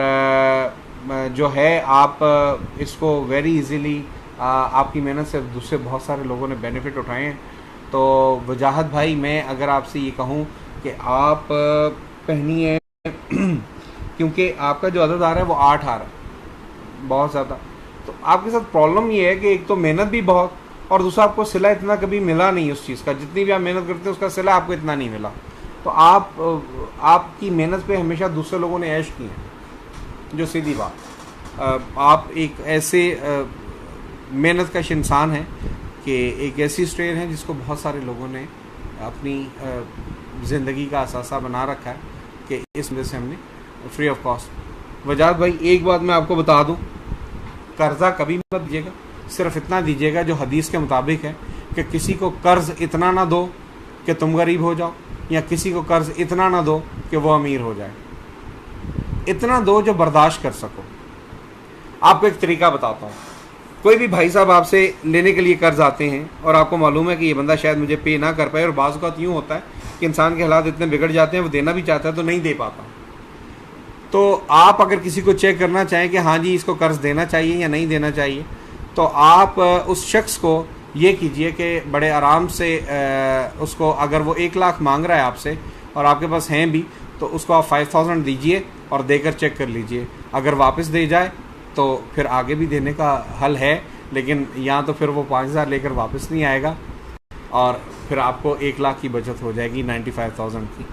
जो है आप इसको वेरी इजीली, आपकी मेहनत से दूसरे बहुत सारे लोगों ने बेनिफिट उठाए हैं। तो वजाहत भाई, मैं अगर आपसे ये कहूँ कि आप पहनिए क्योंकि आपका जो अददार है वो 8 आ रहा है, बहुत ज़्यादा। तो आपके साथ प्रॉब्लम ये है कि एक तो मेहनत भी बहुत, और दूसरा आपको सिला इतना कभी मिला नहीं उस चीज़ का। जितनी भी आप मेहनत करते हैं उसका सिला आपको इतना नहीं मिला। तो आपकी मेहनत पे हमेशा दूसरे लोगों ने ऐश की है, जो सीधी बात। आप एक ऐसे मेहनत कश इंसान हैं कि एक ऐसी स्ट्रेन है जिसको बहुत सारे लोगों ने अपनी ज़िंदगी का असासा बना रखा है कि इस वजह से हमने फ्री ऑफ कॉस्ट। वजाहत भाई, एक बात मैं आपको बता दूं, कर्जा कभी मत दीजिएगा, सिर्फ इतना दीजिएगा जो हदीस के मुताबिक है कि किसी को कर्ज इतना ना दो कि तुम गरीब हो जाओ, या किसी को कर्ज इतना ना दो कि वो अमीर हो जाए। इतना दो जो बर्दाश्त कर सको। आपको एक तरीका बताता हूँ। कोई भी भाई साहब आपसे लेने के लिए कर्ज आते हैं और आपको मालूम है कि ये बंदा शायद मुझे पे ना कर पाए, और बाज़ औक़ात यूँ होता है कि इंसान के हालात इतने बिगड़ जाते हैं, वो देना भी चाहता है तो नहीं दे पाता। तो आप अगर किसी को चेक करना चाहें कि हाँ जी इसको कर्ज देना चाहिए या नहीं देना चाहिए, तो आप उस शख्स को ये कीजिए कि बड़े आराम से उसको, अगर वो 1 लाख मांग रहा है आपसे और आपके पास हैं भी, तो उसको आप 5000 दीजिए और देकर चेक कर लीजिए। अगर वापस दे जाए तो फिर आगे भी देने का हल है, लेकिन यहाँ तो फिर वो 5000 लेकर वापस नहीं आएगा और फिर आपको 1 लाख की बचत हो जाएगी 95,000 की।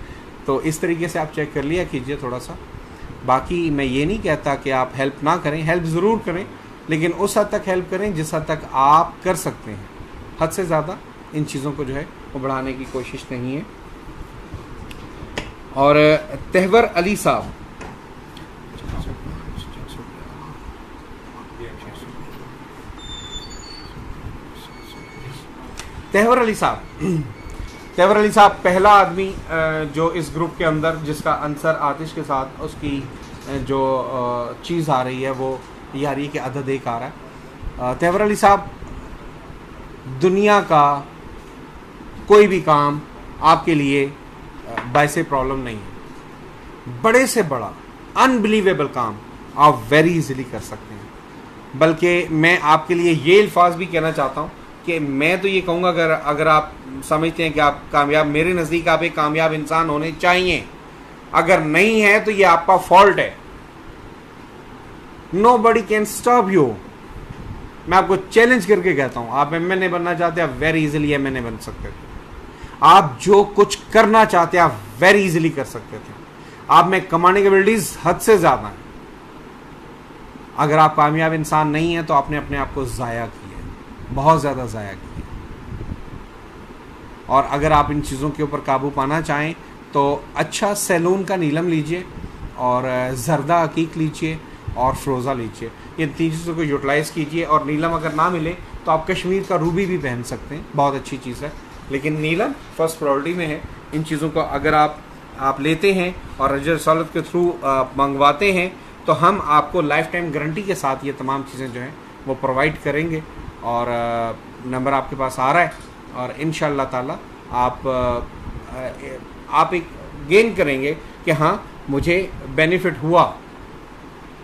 तो इस तरीके से आप चेक कर लिया कीजिए थोड़ा सा। बाकी मैं ये नहीं कहता कि आप हेल्प ना करें, हेल्प ज़रूर करें, लेकिन उस हद तक हेल्प करें जिस हद तक आप कर सकते हैं। हद से ज़्यादा इन चीज़ों को जो है वो बढ़ाने की कोशिश नहीं है। और तहवर अली साहब, तहवर अली साहब, तहवर अली साहब पहला आदमी जो इस ग्रुप के अंदर जिसका आंसर आतिश के साथ उसकी जो चीज़ आ रही है वो ये आ रही है कि अदद एक आ रहा है। तहवर अली साहब, दुनिया का कोई भी काम आपके लिए बायसे प्रॉब्लम नहीं है। बड़े से बड़ा अनबिलीवेबल काम आप वेरी इजीली कर सकते हैं। बल्कि मैं आपके लिए ये अल्फाज भी कहना चाहता हूँ कि मैं तो ये कहूँगा अगर आप समझते हैं कि आप कामयाब, मेरे नज़दीक आप एक कामयाब इंसान होने चाहिए। अगर नहीं है तो ये आपका फॉल्ट है। Nobody can stop you. मैं आपको चैलेंज करके कहता हूँ, आप एमएनए बनना चाहते हैं, आप वेरी इजीली एमएनए बन सकते थे। आप जो कुछ करना चाहते हैं आप वेरी इजीली कर सकते थे। आप में कमाने की एबिलिटीज हद से ज़्यादा है। अगर आप कामयाब इंसान नहीं है तो आपने अपने आप को ज़ाया किया है, बहुत ज़्यादा ज़ाया किया। और अगर आप इन चीज़ों के ऊपर काबू पाना चाहें तो अच्छा सैलून का नीलम लीजिए और जर्दा अकीक लीजिए और फ़रोज़ा लीजिए। ये तीन चीज़ों को यूटिलाइज़ कीजिए। और नीलम अगर ना मिले तो आप कश्मीर का रूबी भी पहन सकते हैं, बहुत अच्छी चीज़ है, लेकिन नीलम फर्स्ट प्रायोरिटी में है। इन चीज़ों को अगर आप लेते हैं और रजर रसालत के थ्रू मंगवाते हैं तो हम आपको लाइफ टाइम गारंटी के साथ ये तमाम चीज़ें जो हैं वो प्रोवाइड करेंगे। और नंबर आपके पास आ रहा है और इंशाअल्लाह ताला आप एक गेन करेंगे कि हाँ मुझे बेनिफिट हुआ।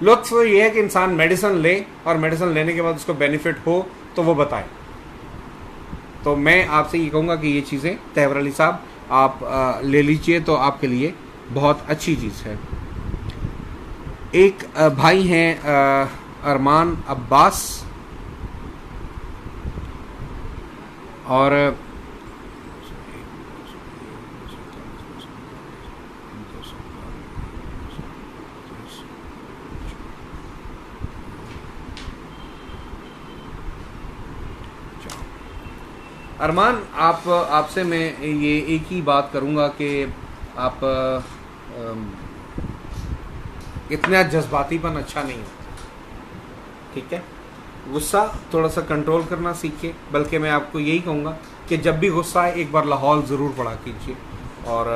लुत्फ ये है कि इंसान मेडिसिन ले और मेडिसिन लेने के बाद उसको बेनिफिट हो तो वो बताए। तो मैं आपसे ये कहूँगा कि ये चीज़ें तहवर अली साहब आप ले लीजिए तो आपके लिए बहुत अच्छी चीज़ है। एक भाई हैं अरमान अब्बास, और अरमान आपसे मैं ये एक ही बात करूँगा कि आप इतना जज्बातीपन अच्छा नहीं है, ठीक है। गुस्सा थोड़ा सा कंट्रोल करना सीखिए। बल्कि मैं आपको यही कहूँगा कि जब भी गुस्सा आए एक बार लाहौल ज़रूर पढ़ा कीजिए और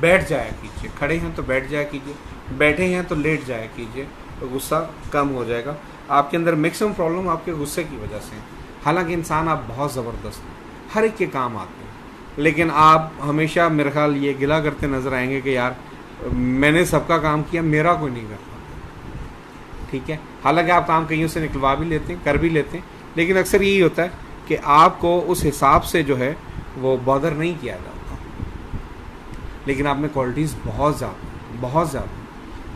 बैठ जाया कीजिए। खड़े हैं तो बैठ जाया कीजिए, बैठे हैं तो लेट जाया कीजिए, तो गुस्सा कम हो जाएगा। आपके अंदर मैक्सिमम प्रॉब्लम आपके गुस्से की वजह से है। हालांकि इंसान आप बहुत ज़बरदस्त हैं, हर एक के काम आते हैं, लेकिन आप हमेशा मेरे ख्याल ये गिला करते नज़र आएंगे कि यार मैंने सबका काम किया, मेरा कोई नहीं करता, ठीक है। हालांकि आप काम कहीं से निकलवा भी लेते हैं, कर भी लेते हैं, लेकिन अक्सर यही होता है कि आपको उस हिसाब से जो है वो बॉदर नहीं किया जाता। लेकिन आप में क्वालिटीज़ बहुत ज़्यादा,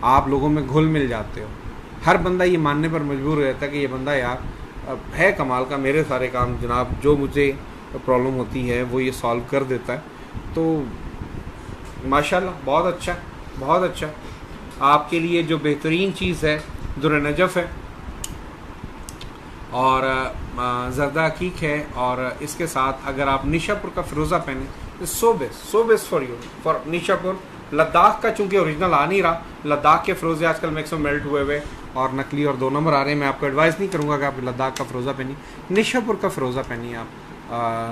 आप लोगों में घुल मिल जाते हो। हर बंदा ये मानने पर मजबूर हो जाता है कि ये बंदा यार है कमाल का, मेरे सारे काम जनाब जो मुझे प्रॉब्लम होती है वो ये सॉल्व कर देता है। तो माशाल्लाह बहुत अच्छा, बहुत अच्छा। आपके लिए जो बेहतरीन चीज़ है दुर नजफ़ है और ज़रदा अकीक है, और इसके साथ अगर आप निशापुर का फ़िरोज़ा पहने so best for you, for Nishapur. Ladakh का चूँकि ओरिजिनल आ नहीं रहा, लद्दाख के फ़िरोज़े आजकल मैक्सिमम मेल्ट हुए हुए और नकली और 2 नंबर आ रहे हैं। मैं आपको एडवाइस नहीं करूँगा कि आप लद्दाख का फ़िरोज़ा पहनिए, निशापुर का फ़िरोज़ा पहनिए आप,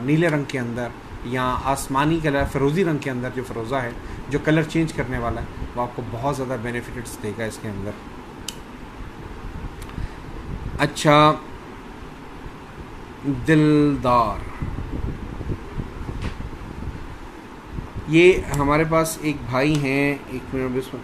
नीले रंग के अंदर या आसमानी कलर फ़िरोज़ी रंग के अंदर जो फ़िरोज़ा है, जो कलर चेंज करने वाला है, वो आपको बहुत ज़्यादा बेनिफिट्स देगा इसके अंदर। अच्छा, दिलदार, ये हमारे पास एक भाई हैं, एक मिनट इसमें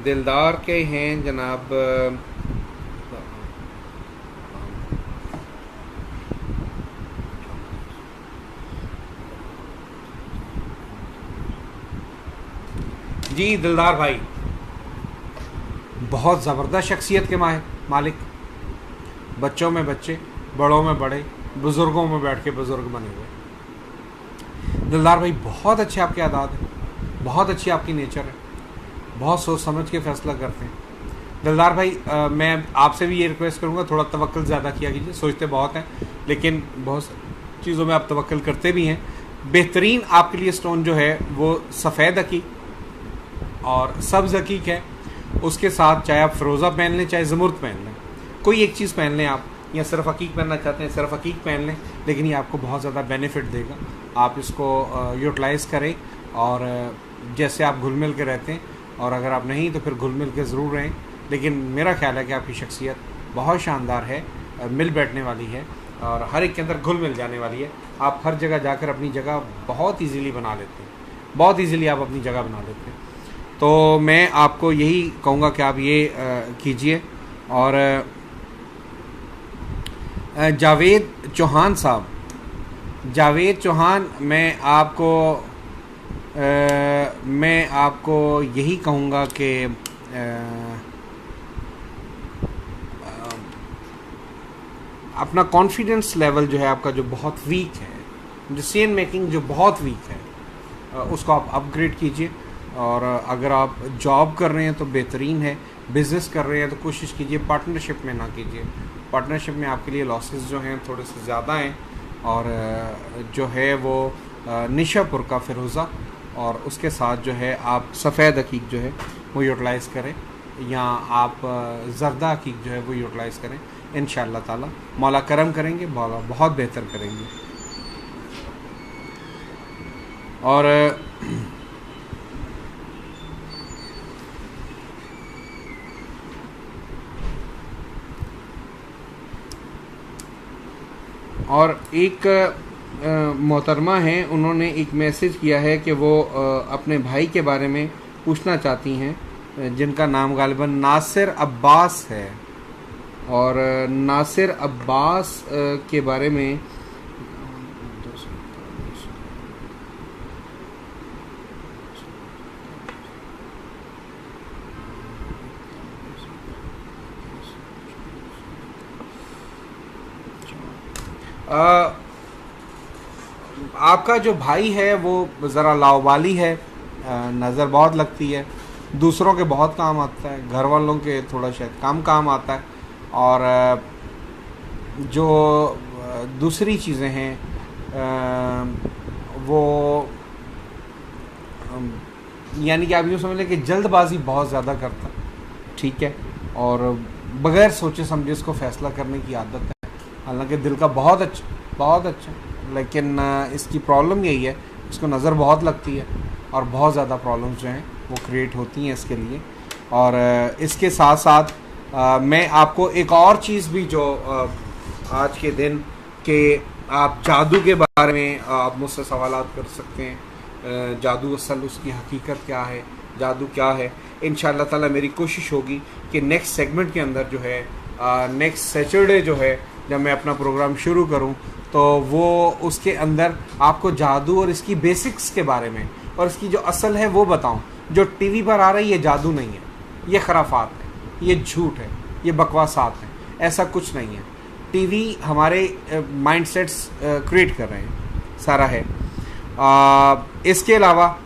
दिलदार के हैं जनाब, जी दिलदार भाई बहुत ज़बरदस्त शख्सियत के मालिक, बच्चों में बच्चे, बड़ों में बड़े, बुज़ुर्गों में बैठ के बुज़ुर्ग बने हुए। दिलदार भाई बहुत अच्छे आपके आदात हैं, बहुत अच्छी आपकी नेचर है, बहुत सोच समझ के फैसला करते हैं। दिलदार भाई मैं आपसे भी ये रिक्वेस्ट करूँगा, थोड़ा तवक्कुल ज़्यादा किया कीजिए। सोचते बहुत हैं लेकिन बहुत चीज़ों में आप तवक्कुल करते भी हैं। बेहतरीन आपके लिए स्टोन जो है वो सफ़ेद अकीक और सब्ज़ अकीक है। उसके साथ चाहे आप फ़िरोज़ा पहन लें चाहे ज़मुर्द पहन लें, कोई एक चीज़ पहन लें आप, या सिर्फ अकीक पहनना चाहते हैं सिर्फ अकीक पहन लें, लेकिन ये आपको बहुत ज़्यादा बेनिफिट देगा। आप इसको यूटिलाइज़ करें और जैसे आप घुल मिल के रहते हैं, और अगर आप नहीं तो फिर घुल मिल के ज़रूर रहें। लेकिन मेरा ख्याल है कि आपकी शख्सियत बहुत शानदार है, मिल बैठने वाली है और हर एक के अंदर घुल मिल जाने वाली है। आप हर जगह जाकर अपनी जगह बहुत ईजीली बना लेते हैं, बहुत ईजीली आप अपनी जगह बना लेते हैं। तो मैं आपको यही कहूँगा कि आप ये कीजिए। और जावेद चौहान साहब, जावेद चौहान, मैं आपको यही कहूँगा कि अपना कॉन्फिडेंस लेवल जो है आपका जो बहुत वीक है, डिसीजन मेकिंग जो बहुत वीक है, उसको आप अपग्रेड कीजिए। और अगर आप जॉब कर रहे हैं तो बेहतरीन है, बिज़नेस कर रहे हैं तो कोशिश कीजिए पार्टनरशिप में ना कीजिए। पार्टनरशिप में आपके लिए लॉसेस जो हैं थोड़े से ज़्यादा हैं। और जो है वो निशापुर का फ़िरोज़ा और उसके साथ जो है आप सफ़ेद अकीक जो है वो यूटिलाइज़ करें, या आप ज़र्दा अकीक जो है वो यूटिलाइज़ करें। इंशाअल्लाह ताला मौला करम करेंगे, मौला बहुत बेहतर करेंगे। और एक मोहतरमा हैं, उन्होंने एक मैसेज किया है कि वो अपने भाई के बारे में पूछना चाहती हैं, जिनका नाम गालिबन नासिर अब्बास है। और नासिर अब्बास के बारे में आपका जो भाई है वो ज़रा लावाली है, नज़र बहुत लगती है, दूसरों के बहुत काम आता है, घर वालों के थोड़ा शायद कम काम आता है। और जो दूसरी चीज़ें हैं वो यानी कि आप यूँ समझ लें कि जल्दबाजी बहुत ज़्यादा करता है, ठीक है, और बग़ैर सोचे समझे इसको फ़ैसला करने की आदत है। हालांकि दिल का बहुत अच्छा, लेकिन इसकी प्रॉब्लम यही है, इसको नज़र बहुत लगती है और बहुत ज़्यादा प्रॉब्लम्स जो हैं वो क्रिएट होती हैं इसके लिए। और इसके साथ साथ मैं आपको एक और चीज़ भी जो आज के दिन के आप जादू के बारे में आप मुझसे सवालात कर सकते हैं। जादू असल उसकी हकीकत क्या है, जादू क्या है, इंशाअल्लाह ताला मेरी कोशिश होगी कि नेक्स्ट सेगमेंट के अंदर जो है नेक्स्ट सैटरडे जो है जब मैं अपना प्रोग्राम शुरू करूं तो वो उसके अंदर आपको जादू और इसकी बेसिक्स के बारे में और इसकी जो असल है वो बताऊं। जो टीवी पर आ रहा है ये जादू नहीं है, ये खराफात है, ये झूठ है, ये बकवासात है, ऐसा कुछ नहीं है। टीवी हमारे माइंडसेट्स क्रिएट कर रहे हैं, सारा है। इसके अलावा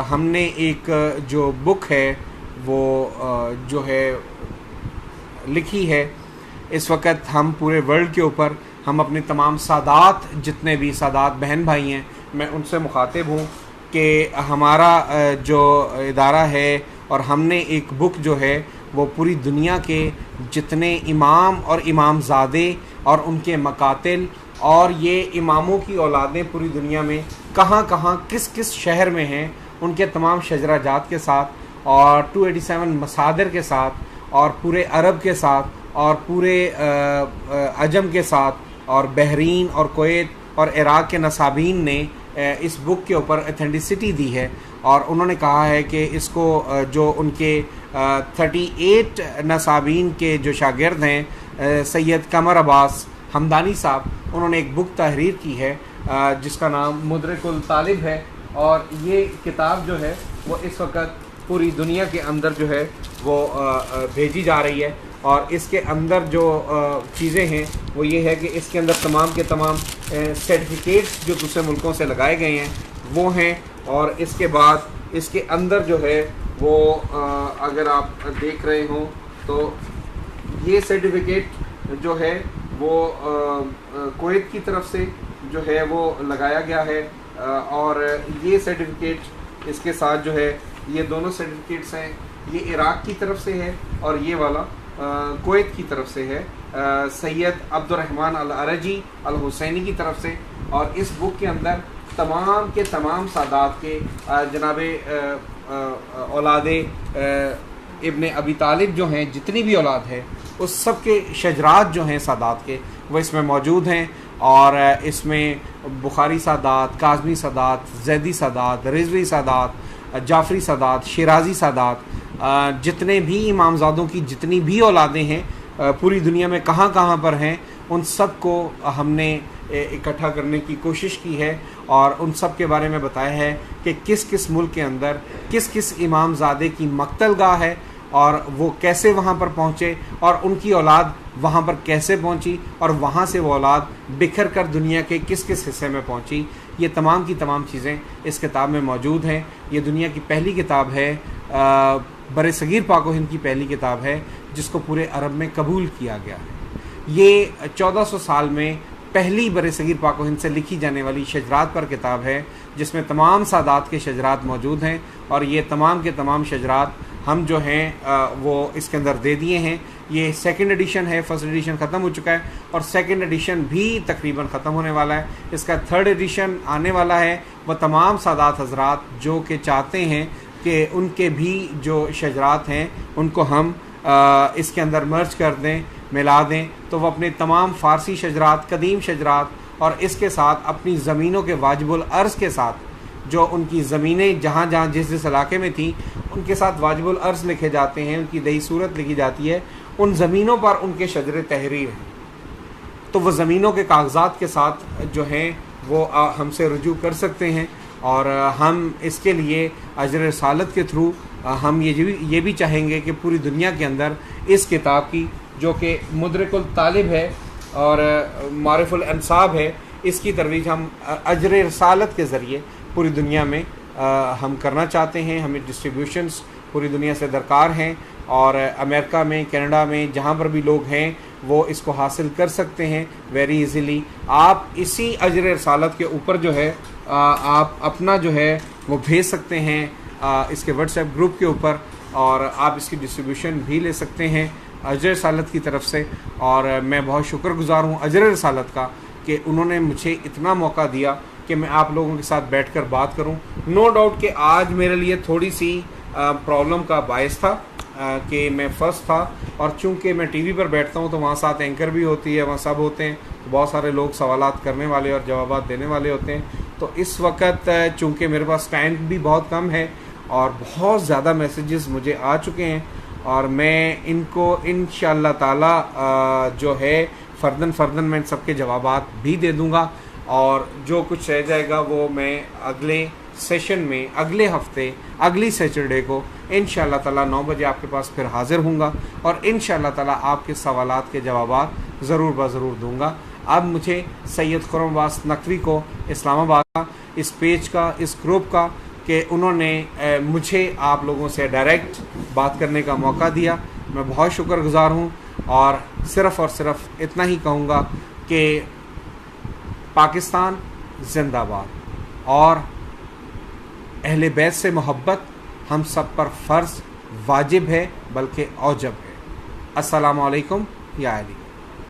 हमने एक जो बुक है वो जो है लिखी है, इस वक्त हम पूरे वर्ल्ड के ऊपर हम अपने तमाम सादात, जितने भी सादात बहन भाई हैं, मैं उनसे मुखातिब हूँ कि हमारा जो इदारा है और हमने एक बुक जो है वो पूरी दुनिया के जितने इमाम और इमामज़ादे और उनके मकातिल और ये इमामों की औलादें पूरी दुनिया में कहाँ कहाँ किस किस शहर में हैं, उनके तमाम शजराजात के साथ और 287 मसादिर के साथ और पूरे अरब के साथ और पूरे अजम के साथ और बहरीन और कुवैत और इराक़ के नसाबीन ने इस बुक के ऊपर ऑथेंटिसिटी दी है। और उन्होंने कहा है कि इसको जो उनके 38 नसाबीन के जो शागिर्द हैं सैयद कमर अब्बास हमदानी साहब, उन्होंने एक बुक तहरीर की है जिसका नाम मुदरिकुल तालिब है। और ये किताब जो है वो इस वक्त पूरी दुनिया के अंदर जो है वो भेजी जा रही है। और इसके अंदर जो चीज़ें हैं वो ये है कि इसके अंदर तमाम के तमाम सर्टिफिकेट्स जो दूसरे मुल्कों से लगाए गए हैं वो हैं। और इसके बाद इसके अंदर जो है वो अगर आप देख रहे हो तो ये सर्टिफिकेट जो है वो कुवैत की तरफ से जो है वो लगाया गया है। और ये सर्टिफिकेट इसके साथ जो है ये दोनों सर्टिफिकेट्स हैं, ये इराक़ की तरफ से है और ये वाला कुवैत की तरफ से है, सैयद अब्दुर्रहमान अल अरजी अल हुसैनी की तरफ से। और इस बुक के अंदर तमाम के तमाम सादात के जनाबे औलादे इब्ने अबी तालिब जो हैं, जितनी भी औलाद है उस सब के शजरात जो हैं सादात के वो इसमें मौजूद हैं। और इसमें बुखारी सादात, काज़मी सादात, जैदी सादात, रिजवी सादात, जाफरी सादात, शिराजी सादात, जितने भी इमामज़ादों की जितनी भी औलादें हैं पूरी दुनिया में कहाँ कहाँ पर हैं, उन सब को हमने इकट्ठा करने की कोशिश की है और उन सब के बारे में बताया है कि किस किस मुल्क के अंदर किस किस इमामज़ादे की मक्तलगाह है और वो कैसे वहाँ पर पहुँचे और उनकी औलाद वहाँ पर कैसे पहुँची और वहाँ से वो औलाद बिखर कर दुनिया के किस किस हिस्से में पहुँची। ये तमाम की तमाम चीज़ें इस किताब में मौजूद हैं। ये दुनिया की पहली किताब है, बरे सगीर पाक व हिंद की पहली किताब है जिसको पूरे अरब में कबूल किया गया है। ये 1400 साल में पहली बरे सगीर पाक व हिंद से लिखी जाने वाली शजरात पर किताब है जिसमें तमाम सादात के शजरात मौजूद हैं। और ये तमाम के तमाम शजरात हम जो हैं वो इसके अंदर दे दिए हैं। ये सेकंड एडिशन है, फर्स्ट एडिशन ख़त्म हो चुका है और सेकंड एडिशन भी तकरीबन ख़त्म होने वाला है। इसका थर्ड एडिशन आने वाला है। वह तमाम सादात हजरात जो कि चाहते हैं कि उनके भी जो शजरात हैं उनको हम इसके अंदर मर्ज कर दें, मिला दें, तो वह अपने तमाम फ़ारसी शजरात, कदीम शजरात और इसके साथ अपनी ज़मीनों के वाजिबुल अर्ज़ के साथ जो उनकी ज़मीनें जहाँ जहाँ जिस जिस इलाके में थी उनके साथ वाजिबुल अर्ज़ लिखे जाते हैं, उनकी दही सूरत लिखी जाती है, उन ज़मीनों पर उनके शजर तहरीर हैं। तो वह ज़मीनों के कागज़ात के साथ जो हैं वो हमसे रुजू कर सकते हैं। और हम इसके लिए अजर रसालत के थ्रू हम ये भी चाहेंगे कि पूरी दुनिया के अंदर इस किताब की जो कि मुदरिकुल तालिब है और मारिफुल अंसाब है, इसकी तरवीज हम अजर रसालत के ज़रिए पूरी दुनिया में हम करना चाहते हैं। हमें डिस्ट्रीब्यूशंस पूरी दुनिया से दरकार हैं और अमेरिका में, कनाडा में, जहाँ पर भी लोग हैं वो इसको हासिल कर सकते हैं वेरी इजीली। आप इसी अजर रसालत के ऊपर जो है आप अपना जो है वो भेज सकते हैं इसके व्हाट्सएप ग्रुप के ऊपर और आप इसकी डिस्ट्रीब्यूशन भी ले सकते हैं अजर रसालत की तरफ से। और मैं बहुत शुक्रगुज़ार हूँ अजर रसालत का कि उन्होंने मुझे इतना मौका दिया कि मैं आप लोगों के साथ बैठकर बात करूं। नो डाउट कि आज मेरे लिए थोड़ी सी प्रॉब्लम का बायस था कि मैं फर्स्ट था और चूंकि मैं टीवी पर बैठता हूं तो वहाँ साथ एंकर भी होती है, वहाँ सब होते हैं, तो बहुत सारे लोग सवालात करने वाले और जवाबात देने वाले होते हैं। तो इस वक्त चूंकि मेरे पास टाइम भी बहुत कम है और बहुत ज़्यादा मैसेजेस मुझे आ चुके हैं और मैं इनको इंशाअल्लाह ताला जो है फ़र्दन मैं सबके जवाबात भी दे दूँगा और जो कुछ रह जाएगा वो मैं अगले सेशन में अगले हफ्ते अगली सैटरडे को इंशाअल्लाह ताला 9 बजे आपके पास फिर हाज़िर होऊंगा और इंशाअल्लाह ताला आपके सवालात के जवाबात ज़रूर ब-ज़रूर दूँगा। अब मुझे सैयद खुर्रम अब्बास नकवी को इस्लामाबाद का इस पेज का, इस ग्रुप का कि उन्होंने मुझे आप लोगों से डायरेक्ट बात करने का मौका दिया, मैं बहुत शुक्रगुज़ार हूँ। और सिर्फ़ इतना ही कहूँगा कि पाकिस्तान जिंदाबाद और अहले बैत से मोहब्बत हम सब पर फ़र्ज़ वाजिब है बल्कि औजब है। अस्सलामु अलैकुम या अली।